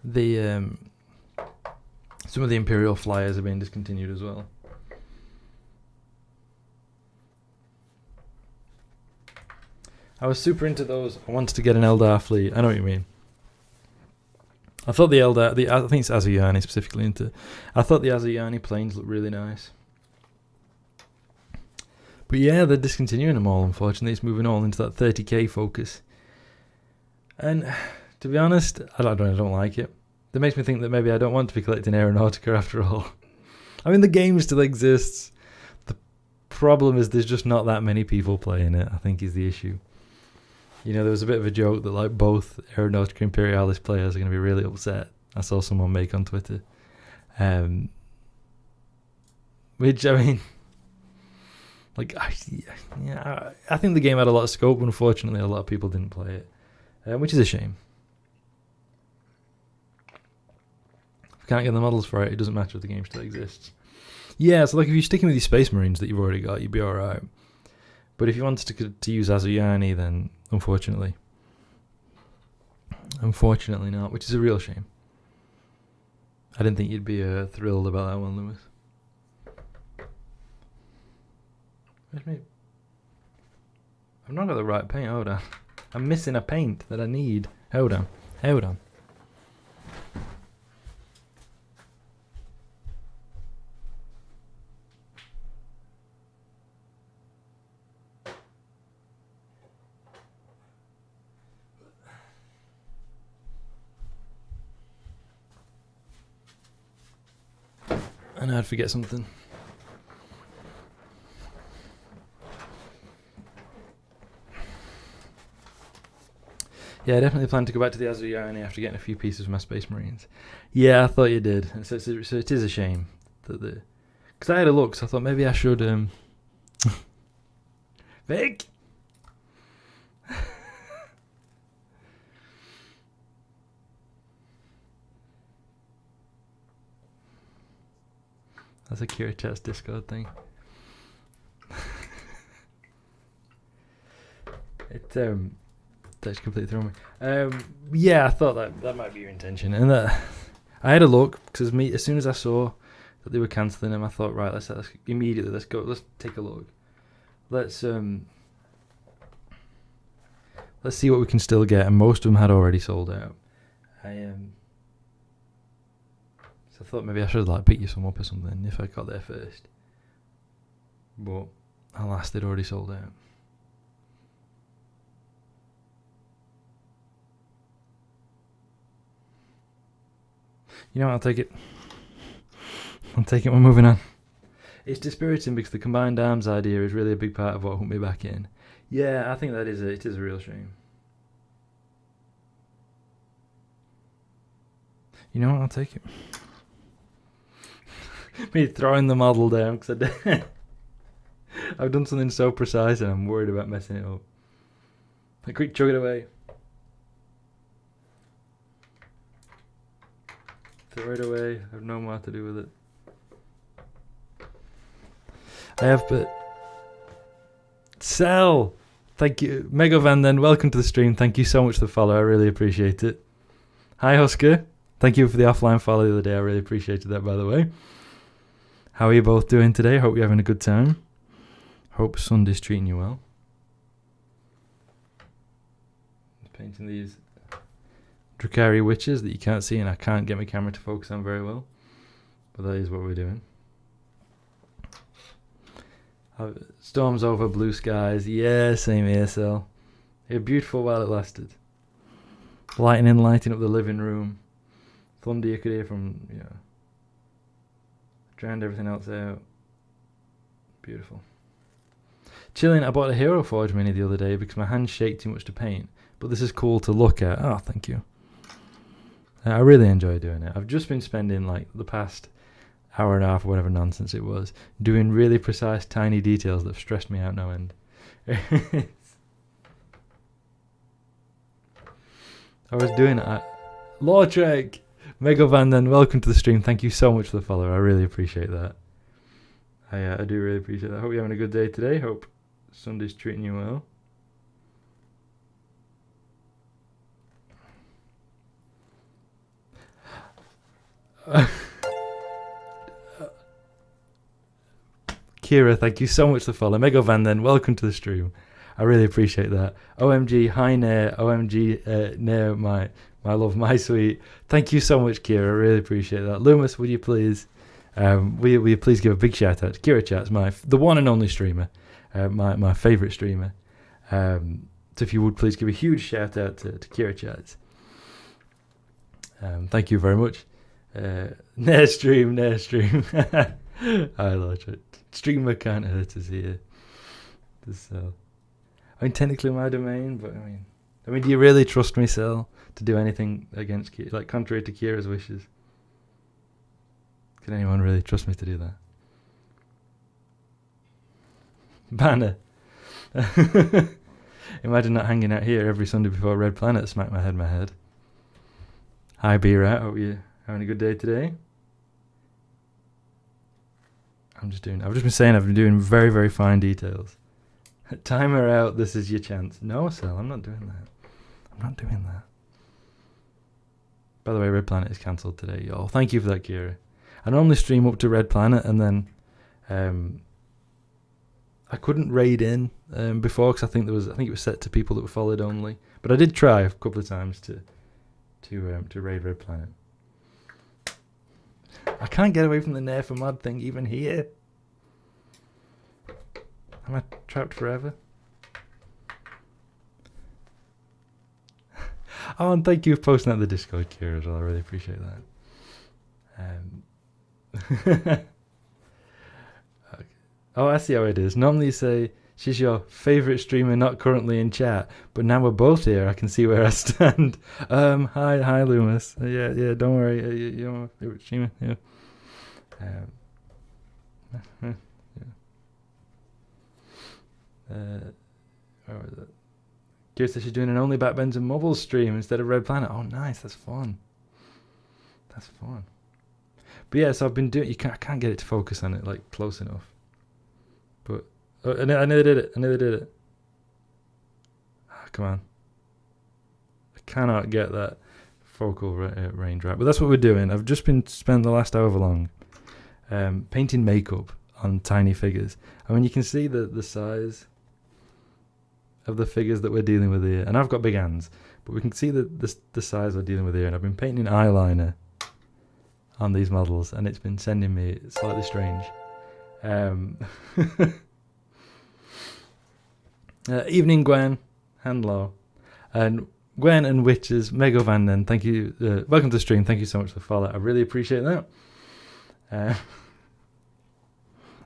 The some of the Imperial Flyers are being discontinued as well. I was super into those. I wanted to get an Eldar fleet. I know what you mean. I thought the Eldar, I think it's Azuyani specifically into. I thought the Azuyani planes looked really nice. But yeah, they're discontinuing them all, unfortunately. It's moving all into that 30k focus. And to be honest, I don't like it. That makes me think that maybe I don't want to be collecting Aeronautica after all. I mean, the game still exists. The problem is there's just not that many people playing it, I think is the issue. You know, there was a bit of a joke that like both Aeronautica Imperialis players are going to be really upset. I saw someone make on Twitter. Which, I mean, like, I think the game had a lot of scope. Unfortunately, a lot of people didn't play it, which is a shame. If you can't get the models for it, it doesn't matter if the game still exists. Yeah, so like if you're sticking with your Space Marines that you've already got, you'd be alright. But if you wanted to use Azuyani, then unfortunately not, which is a real shame. I didn't think you'd be thrilled about that one, Lewis. Where's me? I've not got the right paint. Hold on. I'm missing a paint that I need. Hold on. I know I'd forget something. Yeah, I definitely plan to go back to the Azure Irony after getting a few pieces of my Space Marines. Yeah, I thought you did. So it is a shame that because I had a look, so I thought maybe I should Vic. That's a Kira Chat's Discord thing. That's completely thrown me. Yeah, I thought that might be your intention, and I had a look because as soon as I saw that they were cancelling them, I thought, right, let's immediately let's take a look. Let's see what we can still get, and most of them had already sold out. So I thought maybe I should pick you some up or something if I got there first, but alas, they'd already sold out. You know what, I'll take it. We're moving on. It's dispiriting because the combined arms idea is really a big part of what hooked me back in. Yeah, I think it is a real shame. You know what, I'll take it. Me throwing the model down because I've done something so precise and I'm worried about messing it up. A quick chug it away. Throw it away. I have no more to do with it. I have, but sell. Thank you, Megavan. Then welcome to the stream. Thank you so much for the follow. I really appreciate it. Hi Husker. Thank you for the offline follow the other day. I really appreciated that, by the way. How are you both doing today? Hope you're having a good time. Hope Sunday's treating you well. Painting these Druhkari Wyches that you can't see and I can't get my camera to focus on very well, but that is what we're doing. Storms over, blue skies. Yeah, same here, Sel. It was beautiful while it lasted. Lighting up the living room. Thunder you could hear from, drowned everything else out. Beautiful. Chilling, I bought a Hero Forge mini the other day because my hands shake too much to paint, but this is cool to look at. Oh, thank you. I really enjoy doing it. I've just been spending the past hour and a half or whatever nonsense it was doing really precise tiny details that have stressed me out no end. I was doing it. Lawtrek, Megavan, then welcome to the stream. Thank you so much for the follow. I really appreciate that. I do really appreciate that. Hope you're having a good day today. Hope Sunday's treating you well. Kira, thank you so much for the follow. Megavan, then welcome to the stream. I really appreciate that. OMG, hi Nair. OMG, Nair, my love, my sweet. Thank you so much, Kira. I really appreciate that. Loomis, would you please, will you please give a big shout out to Kira Chats, the one and only streamer, my favourite streamer. So if you would please give a huge shout out to Kira Chats. Thank you very much. Nair stream. I love it. Streamer can't hurt us here. I mean, technically my domain, but I mean, do you really trust me, Sel, to do anything against Kira, contrary to Kira's wishes? Can anyone really trust me to do that? Banner. Imagine not hanging out here every Sunday before Red Planet smack my head. Hi B-Rat, hope you're having a good day today. I've just been saying I've been doing very, very fine details. Timer out, this is your chance. No, Sel, I'm not doing that. By the way, Red Planet is cancelled today, y'all. Thank you for that, Kira. I normally stream up to Red Planet and then I couldn't raid in before because I think it was set to people that were followed only. But I did try a couple of times to raid Red Planet. I can't get away from the Nair for Mod thing even here. Am I trapped forever? Oh, and thank you for posting that in the Discord, Kira, as well. I really appreciate that. Okay. Oh, I see how it is. Normally you say, She's your favourite streamer, not currently in chat, but now we're both here. I can see where I stand. Hi, Loomis. Yeah. Don't worry. You're my favourite streamer. Yeah. Where was it? Kira says she's doing an Only Backbends and Mobile stream instead of Red Planet. Oh, nice. That's fun. But yeah, so I've been doing. I can't get it to focus on it like close enough. But I nearly did it. Come on. I cannot get that focal range right. But that's what we're doing. I've just spent the last however long painting makeup on tiny figures. I mean, you can see the size of the figures that we're dealing with here. And I've got big hands, but we can see the size we're dealing with here. And I've been painting eyeliner on these models, and it's been sending me slightly strange. Evening, Gwen. Hello. And Gwen and Wyches, Mego Vanden, thank you. Welcome to the stream. Thank you so much for the follow. I really appreciate that.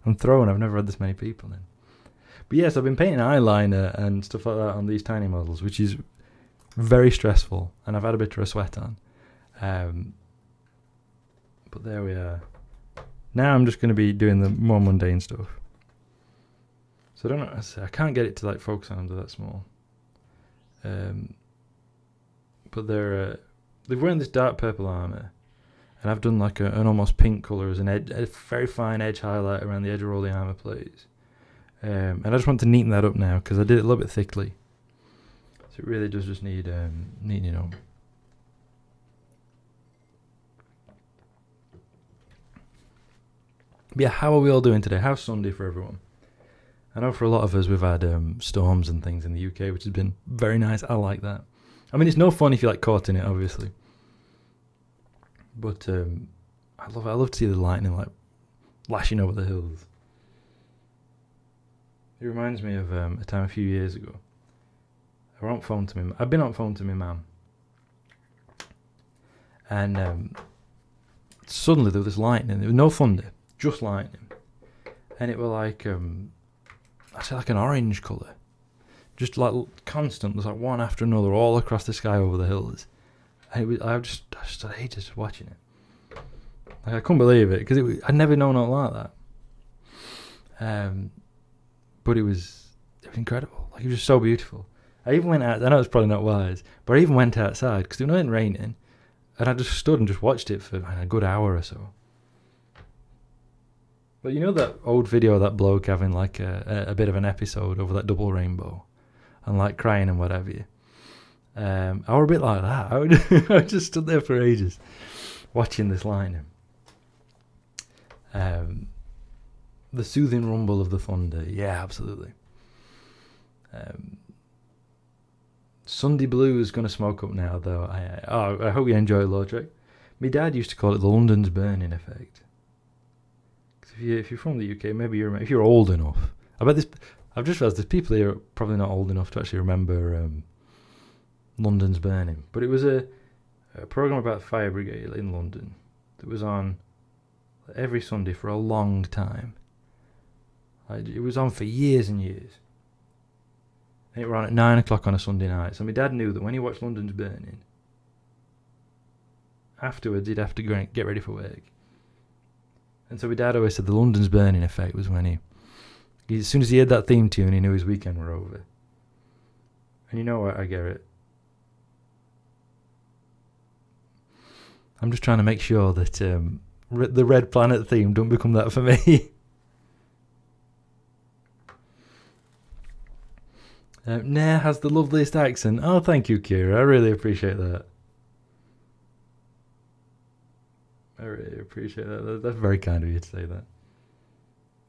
I'm thrown. I've never had this many people in. But yes, I've been painting eyeliner and stuff like that on these tiny models, which is very stressful, and I've had a bit of a sweat on. But there we are. Now I'm just going to be doing the more mundane stuff. So I don't know. I can't get it to like focus on them. They're that small. But they're wearing this dark purple armor, and I've done like an almost pink color as a very fine edge highlight around the edge of all the armor plates. And I just want to neaten that up now because I did it a little bit thickly. So it really does just need neatening up. But yeah, how are we all doing today? How's Sunday for everyone? I know for a lot of us we've had storms and things in the UK, which has been very nice. I like that. I mean, it's no fun if you're like caught in it, obviously. But I love to see the lightning like lashing over the hills. It reminds me of a time a few years ago. I've been on phone to my mum, and suddenly there was this lightning. There was no thunder, just lightning, and it was like I'd say like an orange colour, just like constant. There's like one after another all across the sky over the hills, and I just had ages watching it. Like I couldn't believe it because I'd never known it like that. But it was incredible. Like it was just so beautiful. I even went out. I know it's probably not wise, but I even went outside because it wasn't raining, and I just stood and just watched it for a good hour or so. But you know that old video of that bloke having like a bit of an episode over that double rainbow, and like crying and whatever. I were a bit like that. I just stood there for ages, watching this lightning. The soothing rumble of the thunder. Yeah, absolutely. Sunday Blue is going to smoke up now, though. I hope you enjoy Lordrick. My dad used to call it the London's burning effect. If you're from the UK, maybe if you're old enough. I bet I've just realised there's people here probably not old enough to actually remember London's burning. But it was a programme about the fire brigade in London that was on every Sunday for a long time. It was on for years and years. And it ran at 9 o'clock on a Sunday night. So my dad knew that when he watched London's burning, afterwards he'd have to go and get ready for work. And so my dad always said the London's burning effect was when he as soon as he heard that theme tune, he knew his weekend were over. And you know what, I get it. I'm just trying to make sure that the Red Planet theme don't become that for me. Nair has the loveliest accent. Oh, thank you, Kira. I really appreciate that. I really appreciate that. That's very kind of you to say that.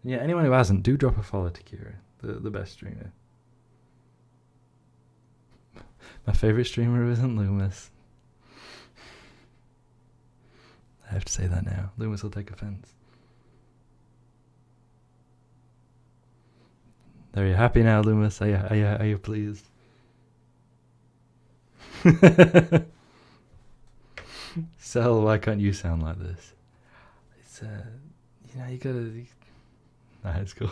Yeah, anyone who hasn't, do drop a follow to Kira, the best streamer. My favourite streamer isn't Loomis. I have to say that now. Loomis will take offence. Are you happy now, Loomis? Are you pleased? Sel, why can't you sound like this? It's you gotta. Nah, it's cool.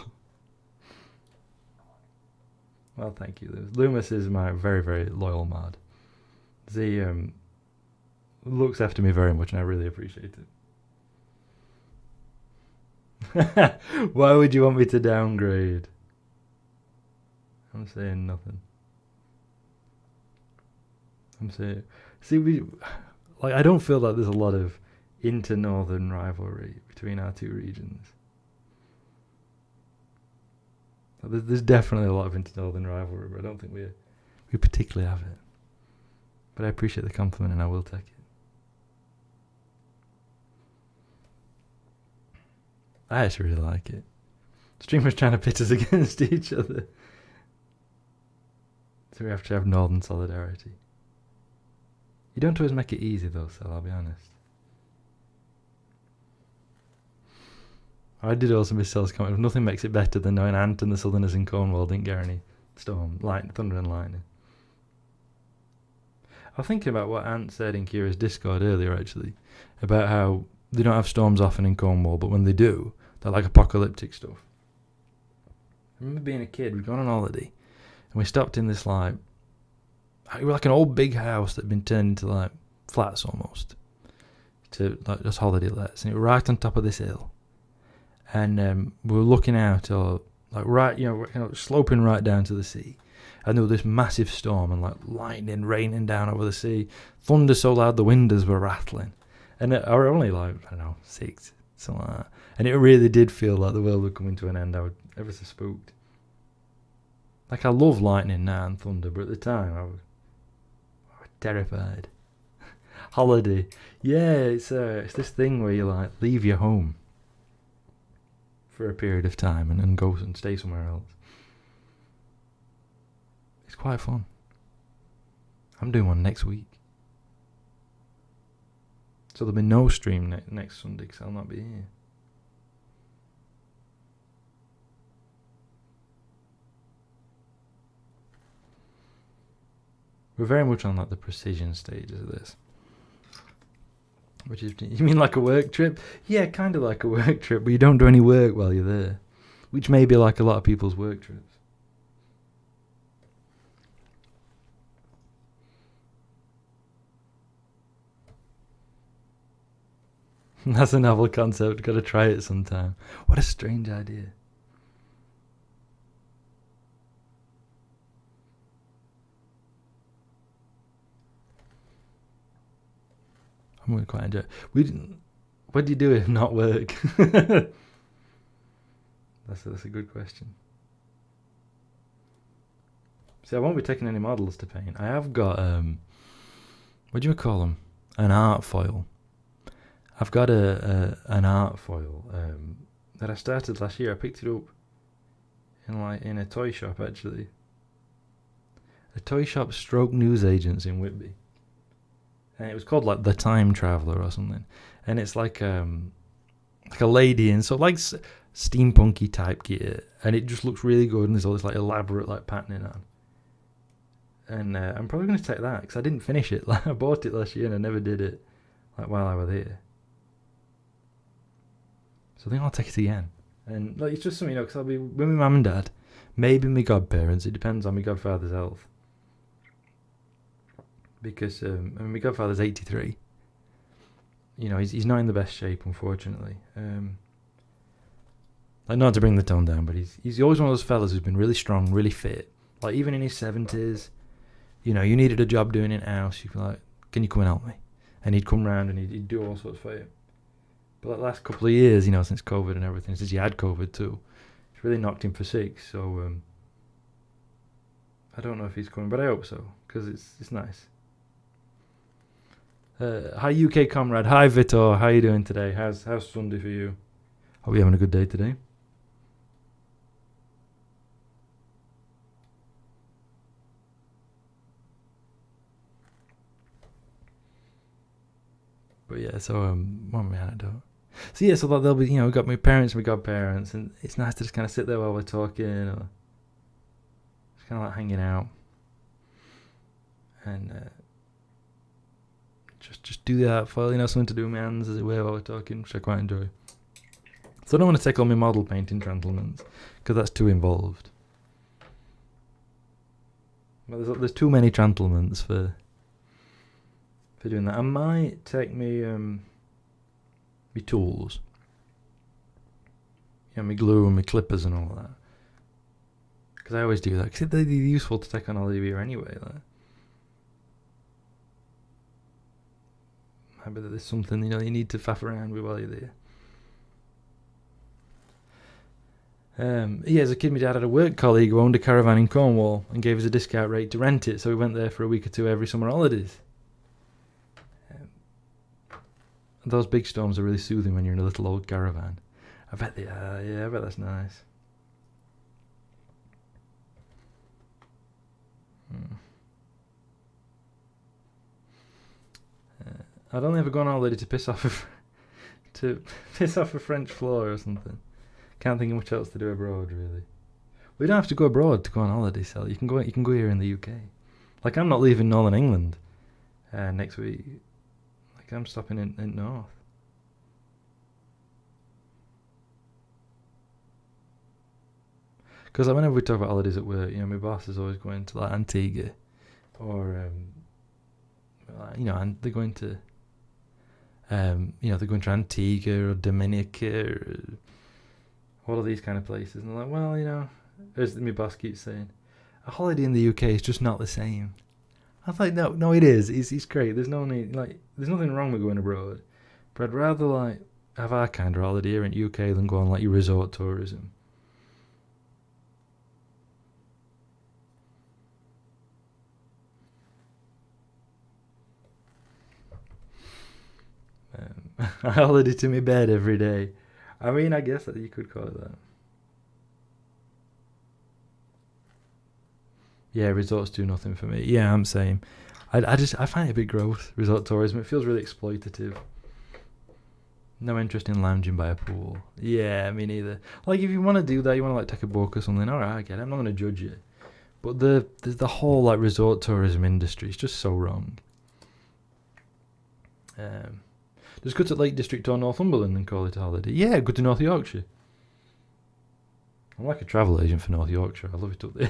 Well, thank you, Loomis. Loomis is my very, very loyal mod. He looks after me very much, and I really appreciate it. Why would you want me to downgrade? I'm saying nothing. I'm saying, see, I don't feel like there's a lot of inter-northern rivalry between our two regions. There's definitely a lot of inter-northern rivalry, but I don't think we particularly have it. But I appreciate the compliment, and I will take it. I actually really like it. Streamers trying to pit us against each other. So we have to have northern solidarity. You don't always make it easy though, so I'll be honest. I did also miss Cell's comment. Nothing makes it better than knowing Ant and the Southerners in Cornwall didn't get any storm, thunder and lightning. I was thinking about what Ant said in Kira's Discord earlier, actually, about how they don't have storms often in Cornwall, but when they do, they're like apocalyptic stuff. I remember being a kid, we'd gone on holiday, and we stopped in this it was like an old big house that had been turned into like flats almost, to like just holiday lets, and it was right on top of this hill, and we were looking out, sloping right down to the sea, and there was this massive storm and like lightning raining down over the sea, thunder so loud the windows were rattling, and I were only like, I don't know, 6, something like that, and it really did feel like the world was coming to an end. I was ever so spooked. Like, I love lightning now and thunder, but at the time I was terrified. Holiday. Yeah, it's this thing where you like leave your home for a period of time and go and stay somewhere else. It's quite fun. I'm doing one next week. So there'll be no stream next Sunday because I'll not be here. We're very much on like the precision stages of this. Which is, you mean like a work trip? Yeah, kind of like a work trip, but you don't do any work while you're there. Which may be like a lot of people's work trips. That's a novel concept, gotta try it sometime. What a strange idea. I'm going to quite enjoy it. What do you do if not work? That's a good question. See, I won't be taking any models to paint. I have got, what do you call them? An art foil. I've got an art foil that I started last year. I picked it up in a toy shop, actually. A toy shop stroke newsagents in Whitby. And it was called like The Time Traveller or something. And it's like a lady in so like steampunky type gear, and it just looks really good, and there's all this like elaborate like patterning on. And I'm probably going to take that because I didn't finish it. Like, I bought it last year and I never did it like while I was here. So I think I'll take it again. And like, it's just something, because I'll be with my mum and dad, maybe my godparents. It depends on my godfather's health. Because my godfather's 83. He's not in the best shape, unfortunately. Like, not to bring the tone down, but he's always one of those fellas who's been really strong, really fit. Like, even in his 70s, you needed a job doing in house, you'd be like, can you come and help me? And he'd come round and he'd do all sorts for you. But like the last couple of years, since COVID and everything, since he had COVID too, it's really knocked him for 6. So I don't know if he's coming, but I hope so, because it's nice. Hi UK comrade, hi Vitor, how you doing today? How's Sunday for you? Hope you're having a good day today. But yeah, so what am I anecdote? So yeah, so they'll be, we've got my parents and my godparents, and it's nice to just kind of sit there while we're talking, or just kind of like hanging out, and just do that for, something to do with my hands, as it were, while we're talking, which I quite enjoy. So I don't want to take all my model painting transluminance, because that's too involved. Well, there's too many Trantlements for doing that. I might take me my tools, my glue and my clippers and all that, because I always do that. Because they're useful to take on holiday here anyway. Like. Maybe there's something you need to faff around with while you're there. As a kid, my dad had a work colleague who owned a caravan in Cornwall and gave us a discount rate to rent it, so we went there for a week or two every summer holidays. Those big storms are really soothing when you're in a little old caravan. I bet they are, I bet that's nice. I'd only ever go on holiday to piss off a French floor or something. Can't think of much else to do abroad, really. We don't have to go abroad to go on holiday, Sal. You can go here in the UK. Like, I'm not leaving Northern England next week. Like, I'm stopping in North. Because whenever we talk about holidays at work, my boss is always going to like Antigua, or and they're going to, they're going to Antigua or Dominica, or all of these kind of places, and they're like, well, as my boss keeps saying, a holiday in the UK is just not the same. I was like, no, it is. It's great. There's no need, there's nothing wrong with going abroad, but I'd rather have our kind of holiday here in the UK than go on your resort tourism. I holiday to my bed every day. I mean, I guess that you could call it that. Yeah, resorts do nothing for me. Yeah, I'm saying. I find it a bit gross, resort tourism. It feels really exploitative. No interest in lounging by a pool. Yeah, me neither. If you want to do that, you want to take a book or something, alright, I get it. I'm not going to judge you. But the whole resort tourism industry is just so wrong. Just go to Lake District or Northumberland and call it a holiday. Yeah, go to North Yorkshire. I'm like a travel agent for North Yorkshire. I love it up there.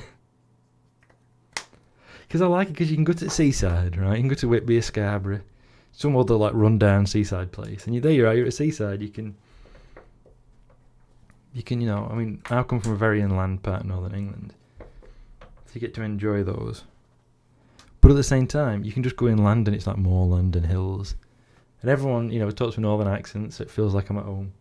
Because I like it because you can go to the seaside, right? You can go to Whitby or Scarborough. Some other run-down seaside place. And you're at a seaside. You can, I come from a very inland part of Northern England. So you get to enjoy those. But at the same time, you can just go inland and it's like moorland and hills. And everyone, talks with northern accents, so it feels like I'm at home.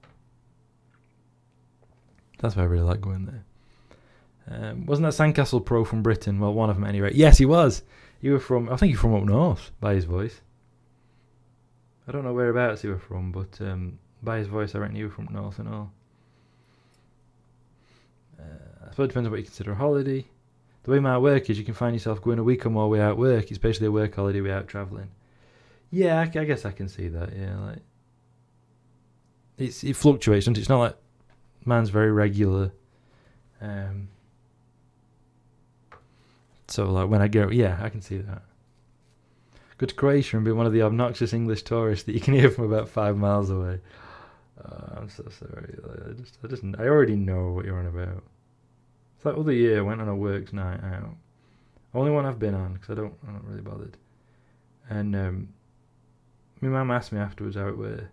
That's why I really like going there. Wasn't that Sandcastle Pro from Britain? Well, one of them anyway. Yes, he was. I think you're from up north, by his voice. I don't know whereabouts he was from, but by his voice, I reckon you were from north and all. I suppose it depends on what you consider a holiday. The way my work is, you can find yourself going a week or more without work. It's basically a work holiday without travelling. Yeah, I guess I can see that. Yeah, it fluctuates. It's not like mine's very regular. So when I go, yeah, I can see that. Go to Croatia and be one of the obnoxious English tourists that you can hear from about 5 miles away. I'm so sorry. I already know what you're on about. It's like other year I went on a works night out. Only one I've been on because I'm not really bothered. And my mum asked me afterwards how it were,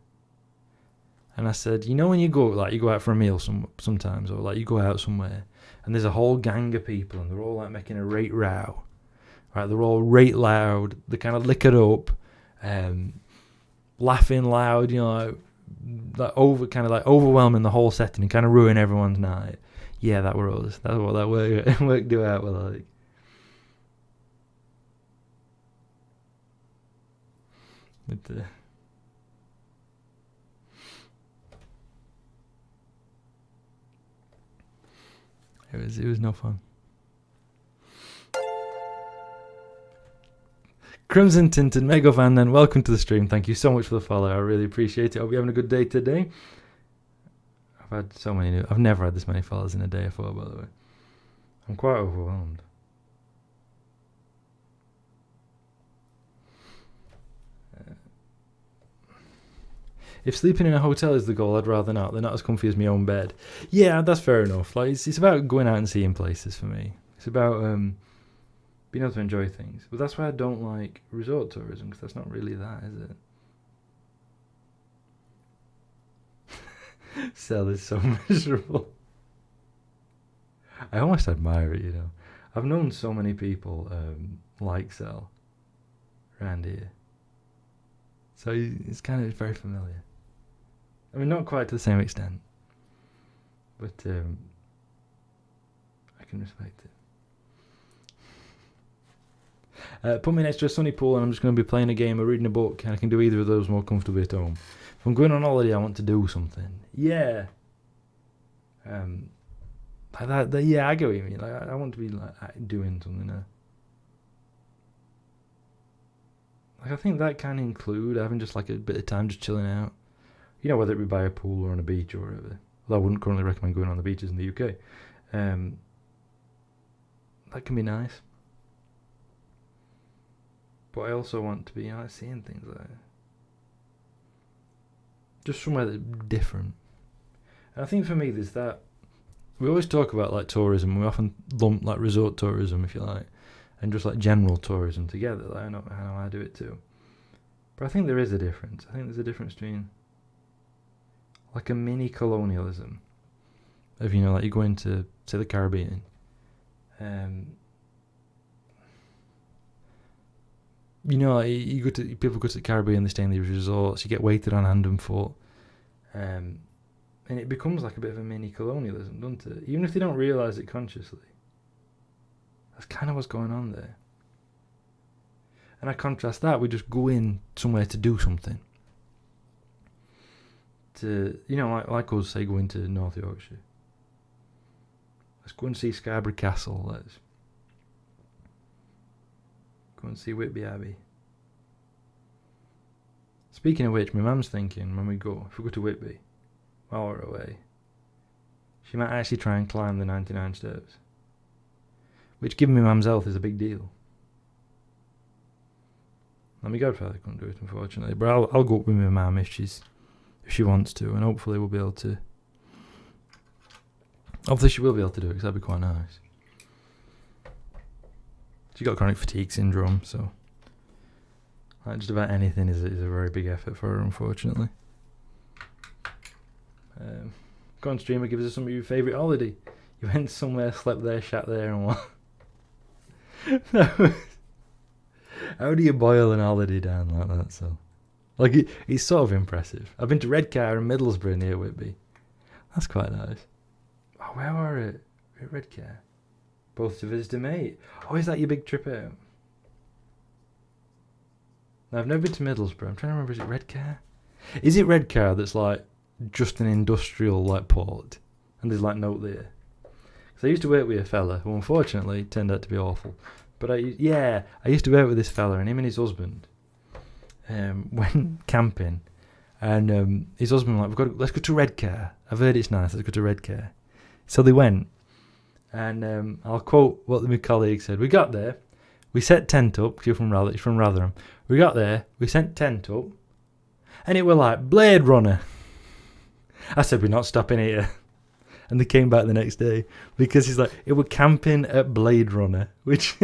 and I said, when you go out for a meal sometimes, or you go out somewhere, and there's a whole gang of people, and they're all making a right row, right? They're all right loud, they kind of lick it up, laughing loud, overwhelming the whole setting and kind of ruin everyone's night. Yeah, that were us. That's what that work do out were like. But, it was no fun. Crimson Tinted Mega Fan, then welcome to the stream. Thank you so much for the follow. I really appreciate it. Hope you're having a good day today. I've had so many I've never had this many followers in a day before, by the way. I'm quite overwhelmed. If sleeping in a hotel is the goal, I'd rather not. They're not as comfy as my own bed. Yeah, that's fair enough. It's about going out and seeing places for me. It's about being able to enjoy things. But that's why I don't like resort tourism, because that's not really that, is it? Cell is so miserable. I almost admire it, you know. I've known so many people like Cell around here. So it's kind of very familiar. I mean, not quite to the same extent, but I can respect it. Put me next to a sunny pool and I'm just going to be playing a game or reading a book, and I can do either of those more comfortably at home. If I'm going on holiday, I want to do something. Yeah. Like that, yeah, I get what you mean. Like, I want to be like doing something there. Like, I think that can include having just like a bit of time just chilling out. You know, whether it be by a pool or on a beach or whatever. Although I wouldn't currently recommend going on the beaches in the UK. That can be nice. But I also want to be, you know, like seeing things like that. Just somewhere that's different. And I think for me, there's that. We always talk about like tourism. We often lump like resort tourism, if you like, and just like general tourism together. Like, I know I do it too. But I think there is a difference. I think there's a difference between like a mini colonialism. If you know, like you go into say the Caribbean, you know, like you go to people go to the Caribbean, they stay in these resorts, you get waited on hand and foot, and it becomes like a bit of a mini colonialism, doesn't it? Even if they don't realise it consciously. That's kind of what's going on there. And I contrast that with just going somewhere to do something. To, you know, like us, say, going to North Yorkshire. Let's go and see Scarborough Castle. Let's go and see Whitby Abbey. Speaking of which, my mum's thinking when we go, if we go to Whitby, while we're away, she might actually try and climb the 99 steps. Which, given my mum's health, is a big deal. My godfather couldn't do it, unfortunately. But I'll go up with my mum if she wants to, and hopefully we'll be able to. Hopefully she will be able to do it, because that'd be quite nice. She got chronic fatigue syndrome, so like just about anything is a very big effort for her, unfortunately. Go on, streamer, give us some of your favourite holiday. You went somewhere, slept there, shat there, and what? How do you boil an holiday down like that? So, like, it's sort of impressive. I've been to Redcar and Middlesbrough near Whitby. That's quite nice. Oh, where were it? At Redcar. Both to visit a mate. Oh, is that your big trip out? No, I've never been to Middlesbrough. I'm trying to remember, is it Redcar? Is it Redcar that's like just an industrial like port? And there's like note there. Because I used to work with a fella who unfortunately turned out to be awful. But I used to work with this fella, and him and his husband went camping. And his husband was like, let's go to Redcar. I've heard it's nice, let's go to Redcar. So they went. And I'll quote what my colleague said. We got there, we set tent up, because he's from Rotherham. We got there, we set tent up, and it were like Blade Runner. I said, we're not stopping here. And they came back the next day, because he's like, it were camping at Blade Runner, which...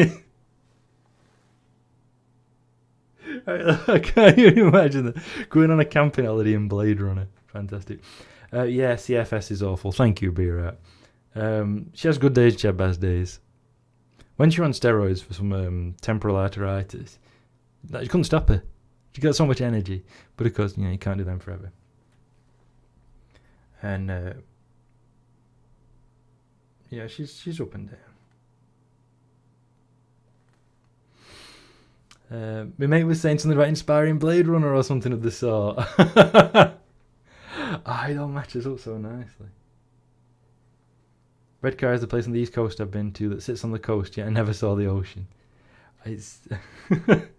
I can't even imagine that. Going on a camping holiday in Blade Runner. Fantastic. Yeah, CFS is awful. Thank you, B-Rat. She has good days, she has bad days. When she was on steroids for some temporal arteritis, you couldn't stop her. She got so much energy. But of course, you know, you can't do them forever. And yeah, she's up and down. My mate was saying something about inspiring Blade Runner or something of the sort. It all matches up so nicely. Redcar is the place on the east coast I've been to that sits on the coast, yet I never saw the ocean. It's you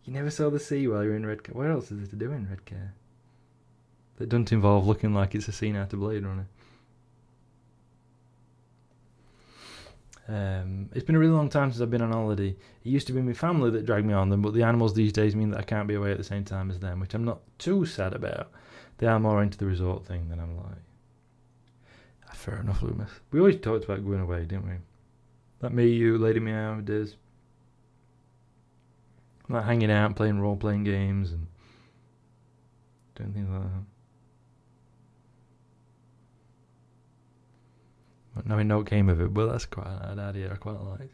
never saw the sea while you're in Redcar. What else is there to do in Redcar that doesn't involve looking like it's a scene out of Blade Runner? It's been a really long time since I've been on holiday. It used to be my family that dragged me on them, but the animals these days mean that I can't be away at the same time as them, which I'm not too sad about. They are more into the resort thing than I'm like. Fair enough, Loomis. We always talked about going away, didn't we? That me, you, Lady Meow, Diz. Like hanging out, playing role-playing games, and doing things like that. But no, no came of it, but that's quite an idea I quite like.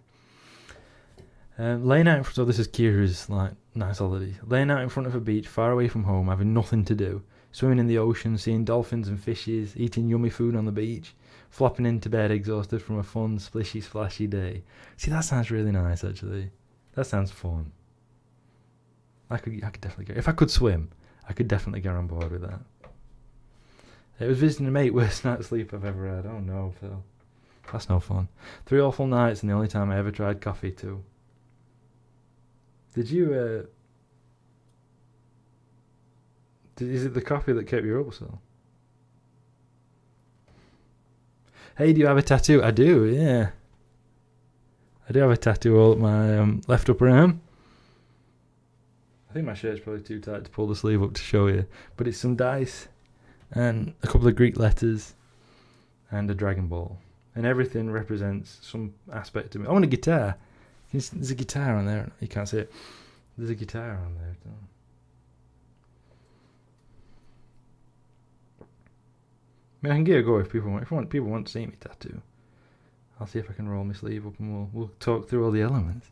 Laying out, so this is Kira's like nice holiday. Laying out in front of a beach, far away from home, having nothing to do. Swimming in the ocean, seeing dolphins and fishes, eating yummy food on the beach, flopping into bed exhausted from a fun, splishy, splashy day. See, that sounds really nice, actually. That sounds fun. I could definitely go. If I could swim, I could definitely get on board with that. It was visiting a mate, worst night's sleep I've ever had. Oh no, Phil. That's no fun. 3 awful nights and the only time I ever tried coffee too. Did you, is it the coffee that kept you up, Phil? Hey, do you have a tattoo? I do, yeah. I do have a tattoo all at my left upper arm. I think my shirt's probably too tight to pull the sleeve up to show you. But it's some dice and a couple of Greek letters and a Dragon Ball. And everything represents some aspect of me. I want a guitar. There's a guitar on there. You can't see it. There's a guitar on there. I mean, I can give it a go if people want. If people want to see me tattoo, I'll see if I can roll my sleeve up and we'll talk through all the elements.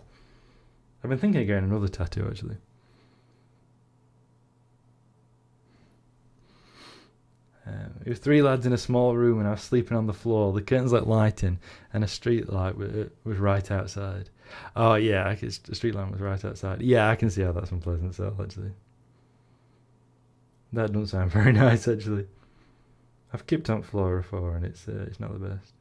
I've been thinking of getting another tattoo actually. It was 3 lads in a small room and I was sleeping on the floor. The curtains like lighting and a street light was right outside. Oh yeah, the street light was right outside. Yeah, I can see how that's unpleasant sell actually. That doesn't sound very nice actually. I've kept on floor before and it's not the best.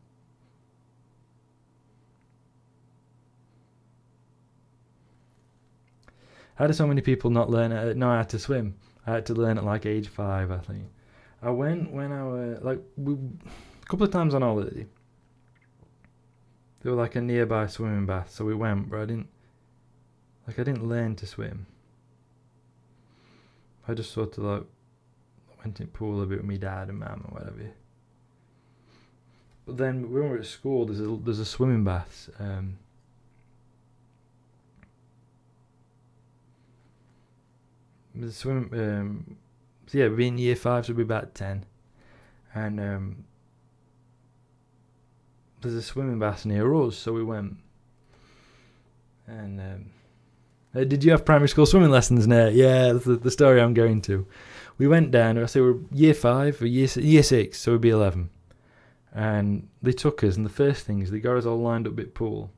How do so many people not know how to swim? I had to learn at like age 5, I think. I went when I was a couple of times on holiday. There were like a nearby swimming bath, so we went, but I didn't learn to swim. I just sort of like went in the pool a bit with my dad and mum or whatever. But then when we were at school, there's a swimming bath. The swim. So yeah, we'd be in year 5, so we'd be about 10. And there's a swimming bath near us, so we went. And did you have primary school swimming lessons, Nate? Yeah, that's the story I'm going to. We went down, I say we're year 5 or year 6, so we'd be 11. And they took us, and the first thing is they got us all lined up at pool.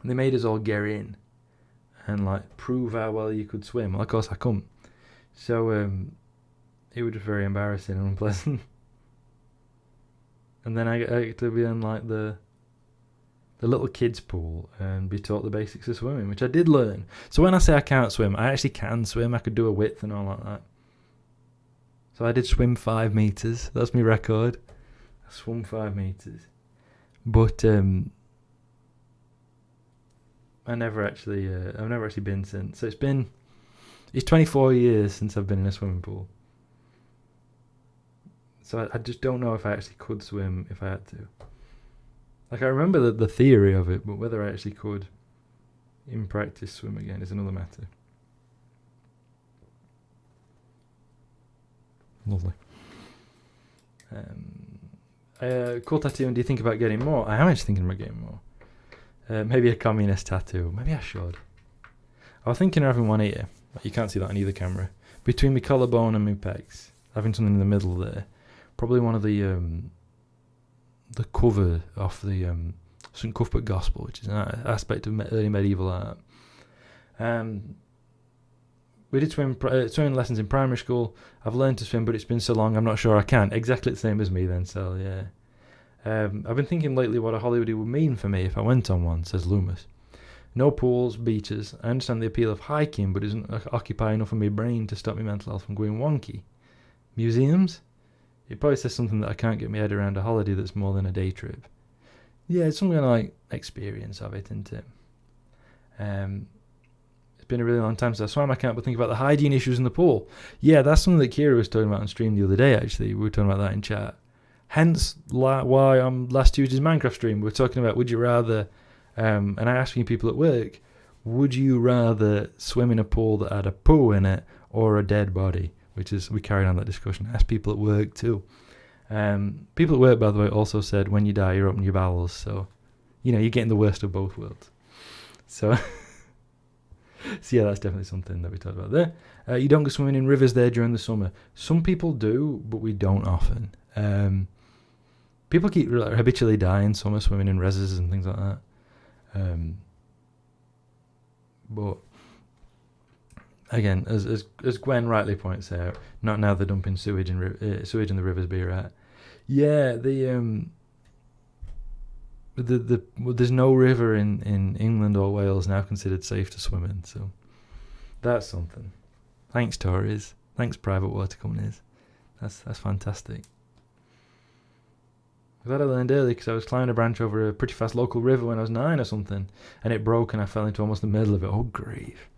And they made us all get in and like prove how well you could swim. Well, of course I couldn't. So it was just very embarrassing and unpleasant. And then I get to be in like the little kids pool and be taught the basics of swimming, which I did learn. So when I say I can't swim, I actually can swim. I could do a width and all like that. So I did swim 5 meters. That's my record. I swum 5 meters. But I've never actually been since. So it's 24 years since I've been in a swimming pool. So I just don't know if I actually could swim if I had to. Like, I remember the theory of it, but whether I actually could, in practice, swim again is another matter. Lovely. Cool tattoo, and do you think about getting more? I am actually thinking about getting more. Maybe a communist tattoo. Maybe I should. I was thinking of having one here. You can't see that on either camera. Between my collarbone and my pecs. Having something in the middle there. Probably one of the cover off the St Cuthbert Gospel, which is an aspect of early medieval art. We did swimming lessons in primary school. I've learned to swim, but it's been so long I'm not sure I can. Exactly the same as me then, so yeah. I've been thinking lately what a holiday would mean for me if I went on one, says Loomis. No pools, beaches. I understand the appeal of hiking, but it doesn't occupy enough of my brain to stop my mental health from going wonky. Museums? It probably says something that I can't get my head around a holiday that's more than a day trip. Yeah, it's something like experience of it, isn't it? It's been a really long time since I swam. I can't but think about the hygiene issues in the pool. Yeah, that's something that Kira was talking about on stream the other day, actually. We were talking about that in chat. Hence why on last Tuesday's Minecraft stream we were talking about would you rather, and I asked people at work, Would you rather swim in a pool that had a poo in it or a dead body? We carried on that discussion. I asked people at work too. People at work, by the way, also said when you die, you're opening your bowels. So, you're getting the worst of both worlds. So, so yeah, that's definitely something that we talked about there. You don't go swimming in rivers there during the summer. Some people do, but we don't often. People keep habitually dying summer swimming in reses and things like that. But again, as Gwen rightly points out, not now they're dumping sewage in the rivers. Be right. Yeah, there's no river in England or Wales now considered safe to swim in. So that's something. Thanks, Tories. Thanks, private water companies. That's fantastic. Glad I learned early because I was climbing a branch over a pretty fast local river when I was 9 or something, and it broke and I fell into almost the middle of it. Oh, grief.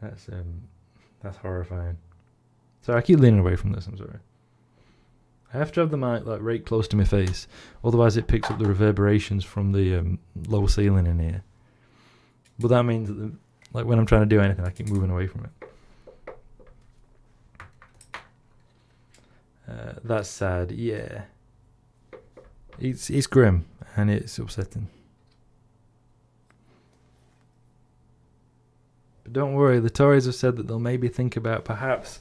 That's horrifying. Sorry, I keep leaning away from this. I'm sorry. I have to have the mic right close to my face, otherwise it picks up the reverberations from the low ceiling in here. But that means that when I'm trying to do anything, I keep moving away from it. That's sad. Yeah. It's grim and it's upsetting. But don't worry, the Tories have said that they'll maybe think about perhaps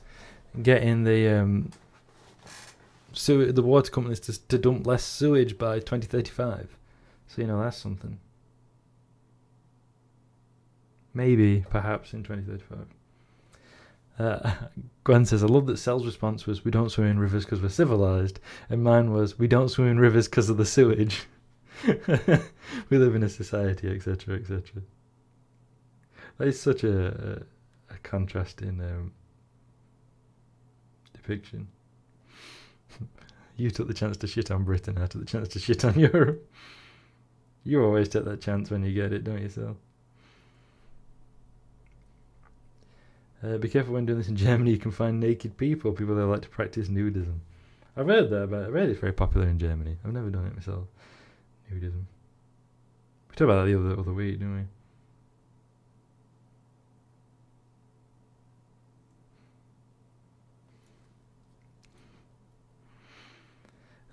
getting the water companies to dump less sewage by 2035. So that's something. Maybe, perhaps in 2035. Gwen says, I love that Sel's response was, we don't swim in rivers because we're civilized, and mine was, we don't swim in rivers because of the sewage. We live in a society, etc., etc. That is such a contrasting depiction. You took the chance to shit on Britain, I took the chance to shit on Europe. You always take that chance when you get it, don't you, Sel? Be careful when doing this in Germany. You can find naked people that like to practice nudism. I've heard that about it. I read it's very popular in Germany. I've never done it myself. Nudism. We talked about that the other week, didn't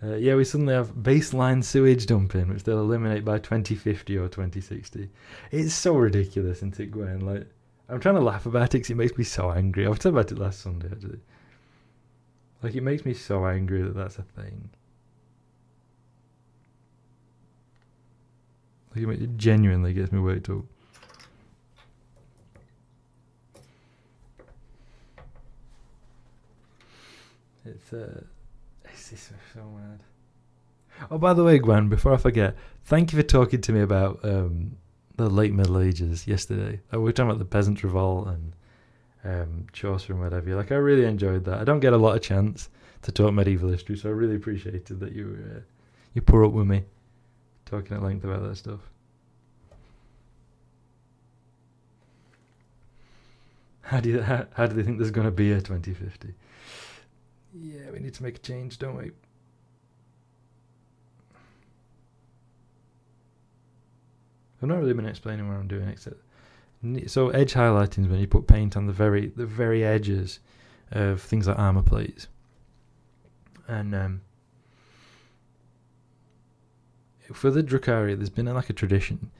we? Yeah, we suddenly have baseline sewage dumping, which they'll eliminate by 2050 or 2060. It's so ridiculous, isn't it, Gwen? I'm trying to laugh about it because it makes me so angry. I was talking about it last Sunday, actually. It makes me so angry that that's a thing. It genuinely gets me worked up. It's just so mad. Oh, by the way, Gwen, before I forget, thank you for talking to me about the late Middle Ages yesterday. We were talking about the Peasants' Revolt and Chaucer and whatever. I really enjoyed that. I don't get a lot of chance to talk medieval history, so I really appreciated that you put up with me talking at length about that stuff. How do they think there's going to be a 2050? Yeah, we need to make a change, don't we? I've not really been explaining what I'm doing, except so edge highlighting is when you put paint on the very edges of things like armor plates, and for the Druhkari, there's been a tradition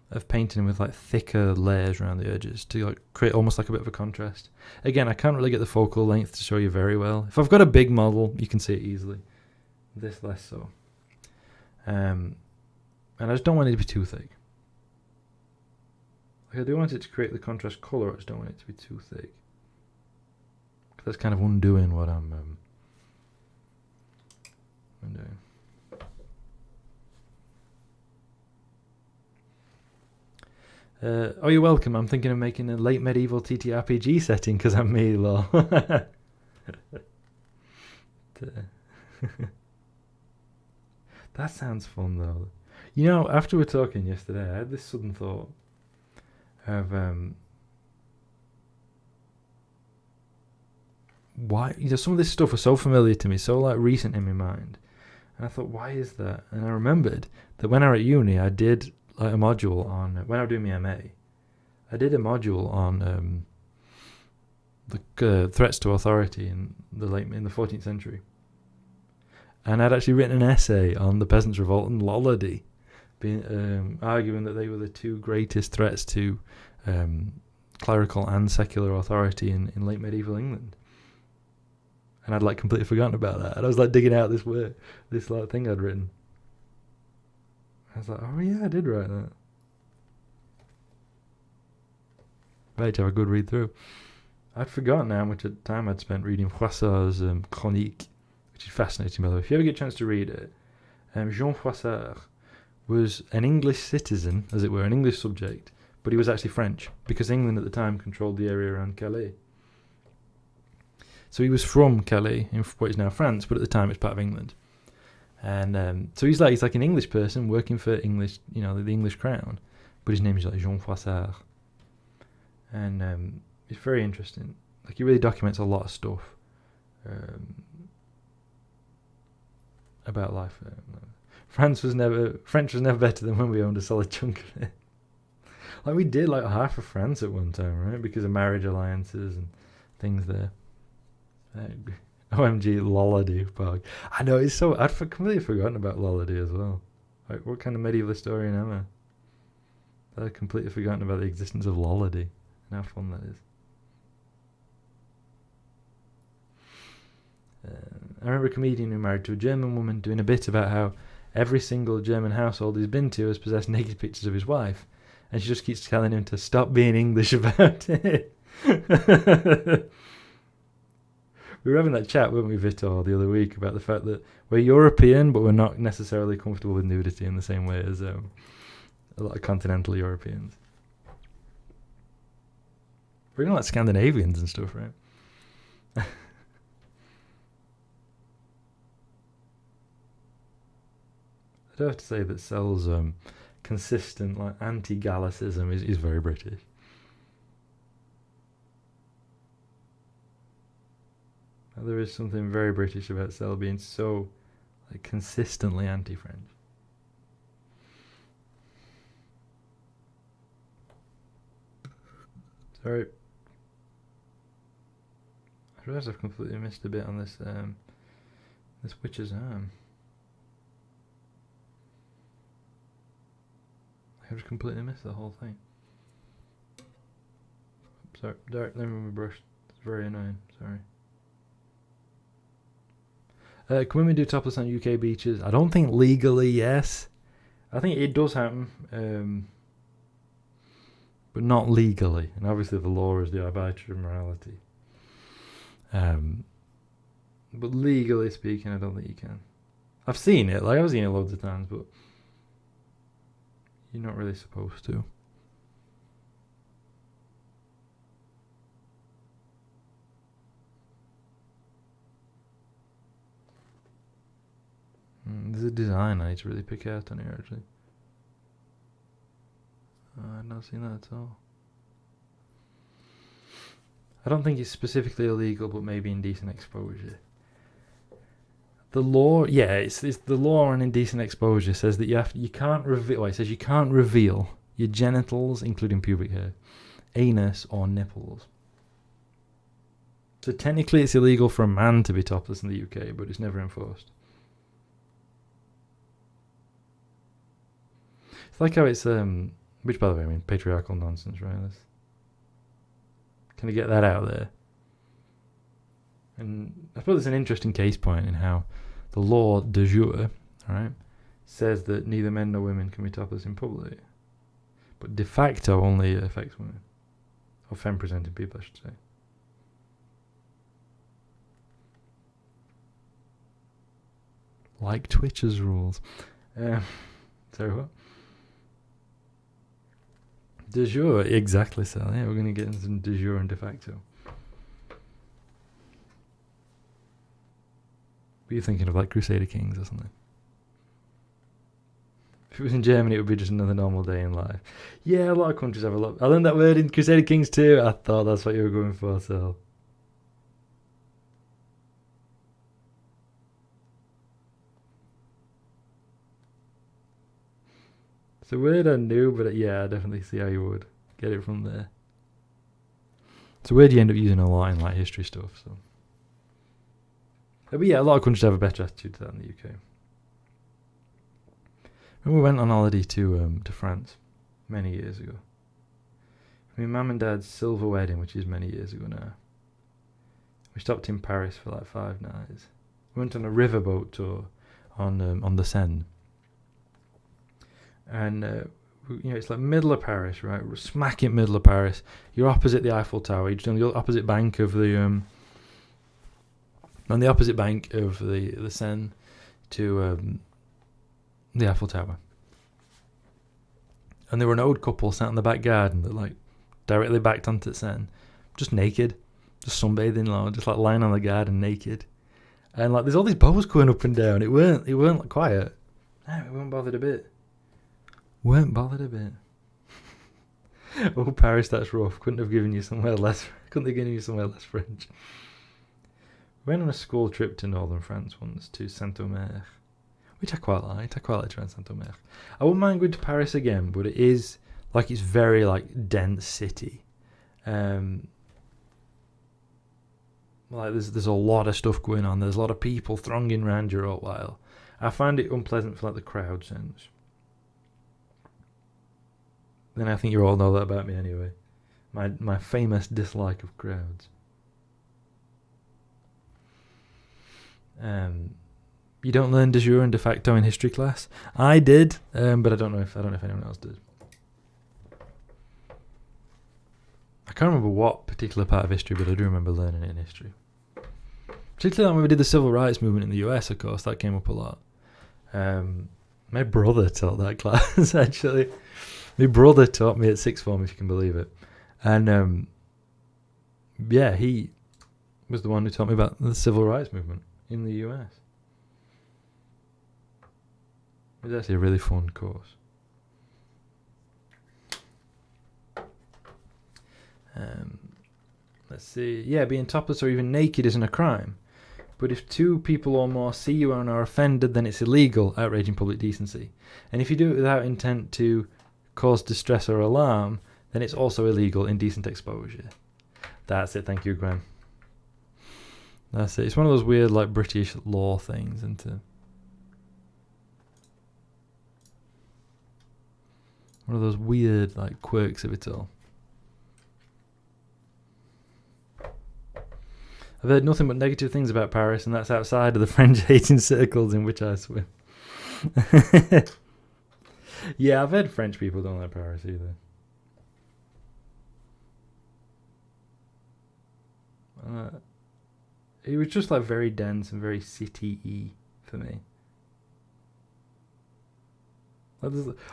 of painting with thicker layers around the edges to create almost a bit of a contrast. Again, I can't really get the focal length to show you very well. If I've got a big model, you can see it easily. This less so. And I just don't want it to be too thick. I do want it to create the contrast colour, I just don't want it to be too thick. That's kind of undoing what I'm doing. Oh, you're welcome. I'm thinking of making a late medieval TTRPG setting because I'm me, lol. That sounds fun, though. After we were talking yesterday, I had this sudden thought of why some of this stuff was so familiar to me, so recent in my mind, and I thought, why is that? And I remembered that when I was at uni, I did a module on when I was doing my MA I did a module on the threats to authority in the 14th century, and I'd actually written an essay on the peasants' revolt and Lollardy, arguing that they were the two greatest threats to clerical and secular authority in late medieval England. And I'd completely forgotten about that, and I was digging out this thing I'd written. I was oh yeah, I did write that. Right, have a good read through. I'd forgotten how much time I'd spent reading Froissart's Chronique, which is fascinating, by the way. If you ever get a chance to read it, Jean Froissart was an English citizen, as it were, an English subject, but he was actually French, because England at the time controlled the area around Calais. So he was from Calais, in what is now France, but at the time it's part of England. And so he's like an English person working for English, the English crown, but his name is Jean Froissart. And it's very interesting. He really documents a lot of stuff about life. French was never better than when we owned a solid chunk of it. We did half of France at one time, right? Because of marriage alliances and things there. OMG, Lollardy Park. I know, it's so... I'd completely forgotten about Lollardy as well. What kind of medieval historian am I? I'd completely forgotten about the existence of Lollardy and how fun that is. I remember a comedian who married to a German woman doing a bit about how every single German household he's been to has possessed naked pictures of his wife, and she just keeps telling him to stop being English about it. We were having that chat, weren't we, Vitor, the other week, about the fact that we're European, but we're not necessarily comfortable with nudity in the same way as a lot of continental Europeans. We're even Scandinavians and stuff, right? I do have to say that Cell's consistent anti-Gallicism is very British. There is something very British about Cell being so consistently anti-French. Sorry. I realise I've completely missed a bit on this this Wyches arm. I just completely missed the whole thing. Sorry, let me move my brush. It's very annoying, sorry. Can women do topless on UK beaches? I don't think legally, yes. I think it does happen, but not legally. And obviously the law is the arbiter of morality. But legally speaking, I don't think you can. I've seen it, I've seen it loads of times, but you're not really supposed to. There's a design I need to really pick out on here, actually. I've not seen that at all. I don't think it's specifically illegal, but maybe indecent exposure. The law, it's the law on indecent exposure says that you can't reveal. It says you can't reveal your genitals, including pubic hair, anus, or nipples. So technically, it's illegal for a man to be topless in the UK, but it's never enforced. It's like how it's which, by the way, I mean patriarchal nonsense, right? Can I get that out there? And I suppose it's an interesting case point in how the law de jure, right, says that neither men nor women can be topless in public, but de facto only affects women, or femme-presenting people, I should say. Like Twitch's rules. Sorry, what? De jure, exactly, so. Yeah, we're going to get into some de jure and de facto. Were you thinking of Crusader Kings or something? If it was in Germany, it would be just another normal day in life. Yeah, a lot of countries have a lot. I learned that word in Crusader Kings too. I thought that's what you were going for, so. It's a word I knew, but yeah, I definitely see how you would get it from there. It's a word you end up using a lot in like history stuff. So, but yeah, a lot of countries have a better attitude to that in the UK. When we went on holiday to France many years ago, my mum and dad's silver wedding, which is many years ago now, we stopped in Paris for like 5 nights. We went on a riverboat tour on the Seine, and it's like middle of Paris, right? We're smack in middle of Paris. You're opposite the Eiffel Tower. You're just on the opposite bank of the the Seine to the Eiffel Tower. And there were an old couple sat in the back garden that like directly backed onto the Seine, just naked, just sunbathing, just like lying on the garden naked. And like there's all these boats going up and down. It weren't like quiet. No, we weren't bothered a bit. Oh, Paris, that's rough. Couldn't have given you somewhere less French. We went on a school trip to northern France once, to Saint-Omer, which I quite liked. I quite like trying Saint-Omer. I wouldn't mind going to Paris again, but it is like it's very like dense city. Like there's a lot of stuff going on. There's a lot of people thronging around you all while. I find it unpleasant for like the crowd sense. Then I think you all know that about me anyway. My famous dislike of crowds. You don't learn de jure and de facto in history class. I did, but I don't know if anyone else did. I can't remember what particular part of history, but I do remember learning it in history. Particularly when we did the civil rights movement in the US, of course, that came up a lot. My brother taught that class, actually. My brother taught me at sixth form, if you can believe it. And, yeah, he was the one who taught me about the civil rights movement in the US. It was actually a really fun course. Let's see. Yeah, being topless or even naked isn't a crime. But if 2 people or more see you and are offended, then it's illegal, outraging public decency. And if you do it without intent to cause distress or alarm, then it's also illegal, indecent exposure. That's it. Thank you, Graham. That's it. It's one of those weird, like, British law things, isn't it? One of those weird, like, quirks of it all. I've heard nothing but negative things about Paris, and that's outside of the French-hating circles in which I swim. Yeah, I've heard French people don't like Paris either. It was just like very dense and very city-y for me.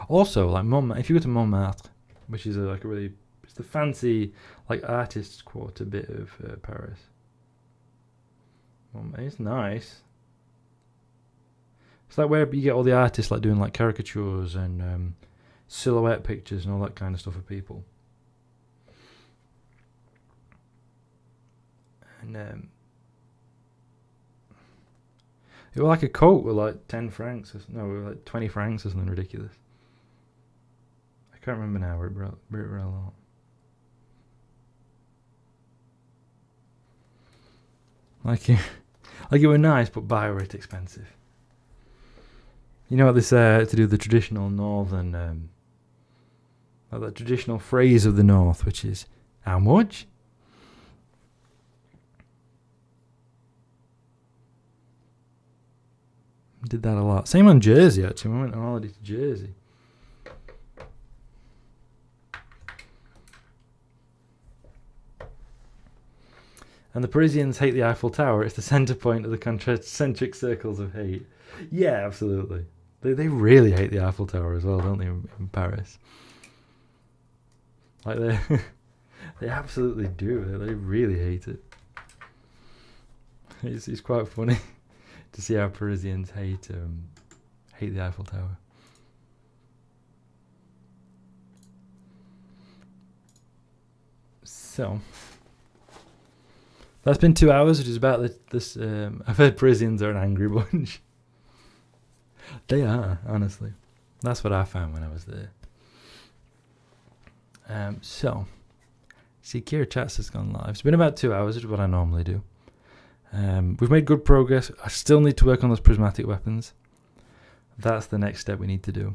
Also, like if you go to Montmartre, which is it's the fancy like artists' quarter bit of Paris. It's nice. It's like where you get all the artists like doing like caricatures and silhouette pictures and all that kind of stuff of people. And it was like a coat with like 10 francs. Like 20 francs or something ridiculous. I can't remember now where it brought out. Like it were nice, but by right expensive. You know what this to do with the traditional northern, like the traditional phrase of the north, which is how much? Did that a lot. Same on Jersey actually. We went on holiday to Jersey. And the Parisians hate the Eiffel Tower. It's the centre point of the concentric circles of hate. Yeah, absolutely. They really hate the Eiffel Tower as well, don't they, in Paris? Like they absolutely do. They really hate it. It's quite funny to see how Parisians hate the Eiffel Tower. So that's been 2 hours, which is about this. I've heard Parisians are an angry bunch. They are, honestly. That's what I found when I was there. So, see, Kira Chats has gone live. It's been about 2 hours, which is what I normally do. We've made good progress. I still need to work on those prismatic weapons. That's the next step we need to do.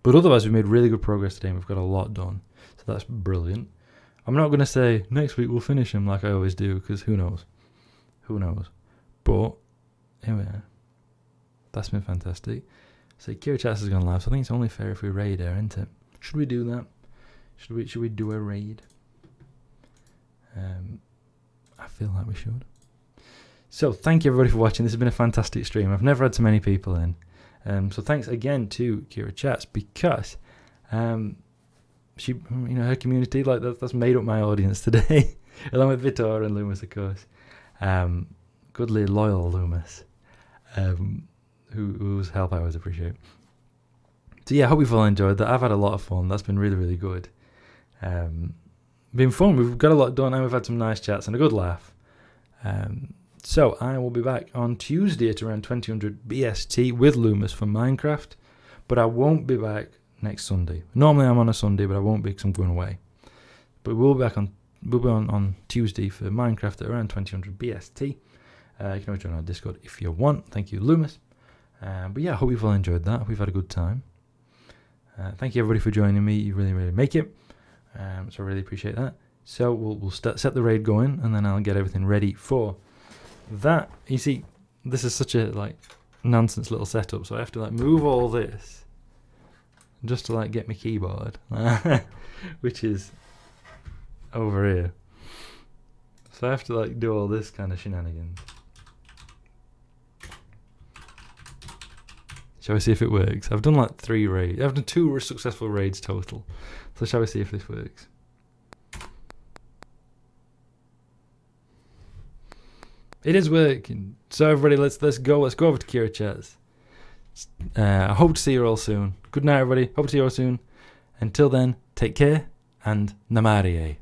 But otherwise, we've made really good progress today, and we've got a lot done. So that's brilliant. I'm not going to say, next week we'll finish them like I always do, because who knows? Who knows? But, anyway, that's been fantastic. So Kira Chats has gone live, so I think it's only fair if we raid her, isn't it? Should we do that? Should we do a raid? I feel like we should. So thank you everybody for watching. This has been a fantastic stream. I've never had so many people in. So thanks again to Kira Chats, because she, her community, like that's made up my audience today, along with Vitor and Loomis, of course. Goodly loyal Loomis, whose help I always appreciate. So yeah, I hope you've all enjoyed that. I've had a lot of fun. That's been really, really good. Been fun. We've got a lot done, and we've had some nice chats and a good laugh. So I will be back on Tuesday at around 2000 BST with Loomis for Minecraft, but I won't be back next Sunday. Normally I'm on a Sunday, but I won't be because I'm going away. But we'll be on Tuesday for Minecraft at around 2000 BST. You can always join our Discord if you want. Thank you, Loomis. But yeah, I hope you've all enjoyed that. We've had a good time. Thank you everybody for joining me. You really, really make it. So I really appreciate that. So we'll set the raid going, and then I'll get everything ready for that. You see, this is such a nonsense little setup, so I have to move all this just to get my keyboard, which is over here. So I have to do all this kind of shenanigans. Shall we see if it works? I've done 3 raids. I've done 2 successful raids total. So shall we see if this works? It is working. So everybody, let's go. Let's go over to Kira Chats. I hope to see you all soon. Good night, everybody. Hope to see you all soon. Until then, take care and namarie.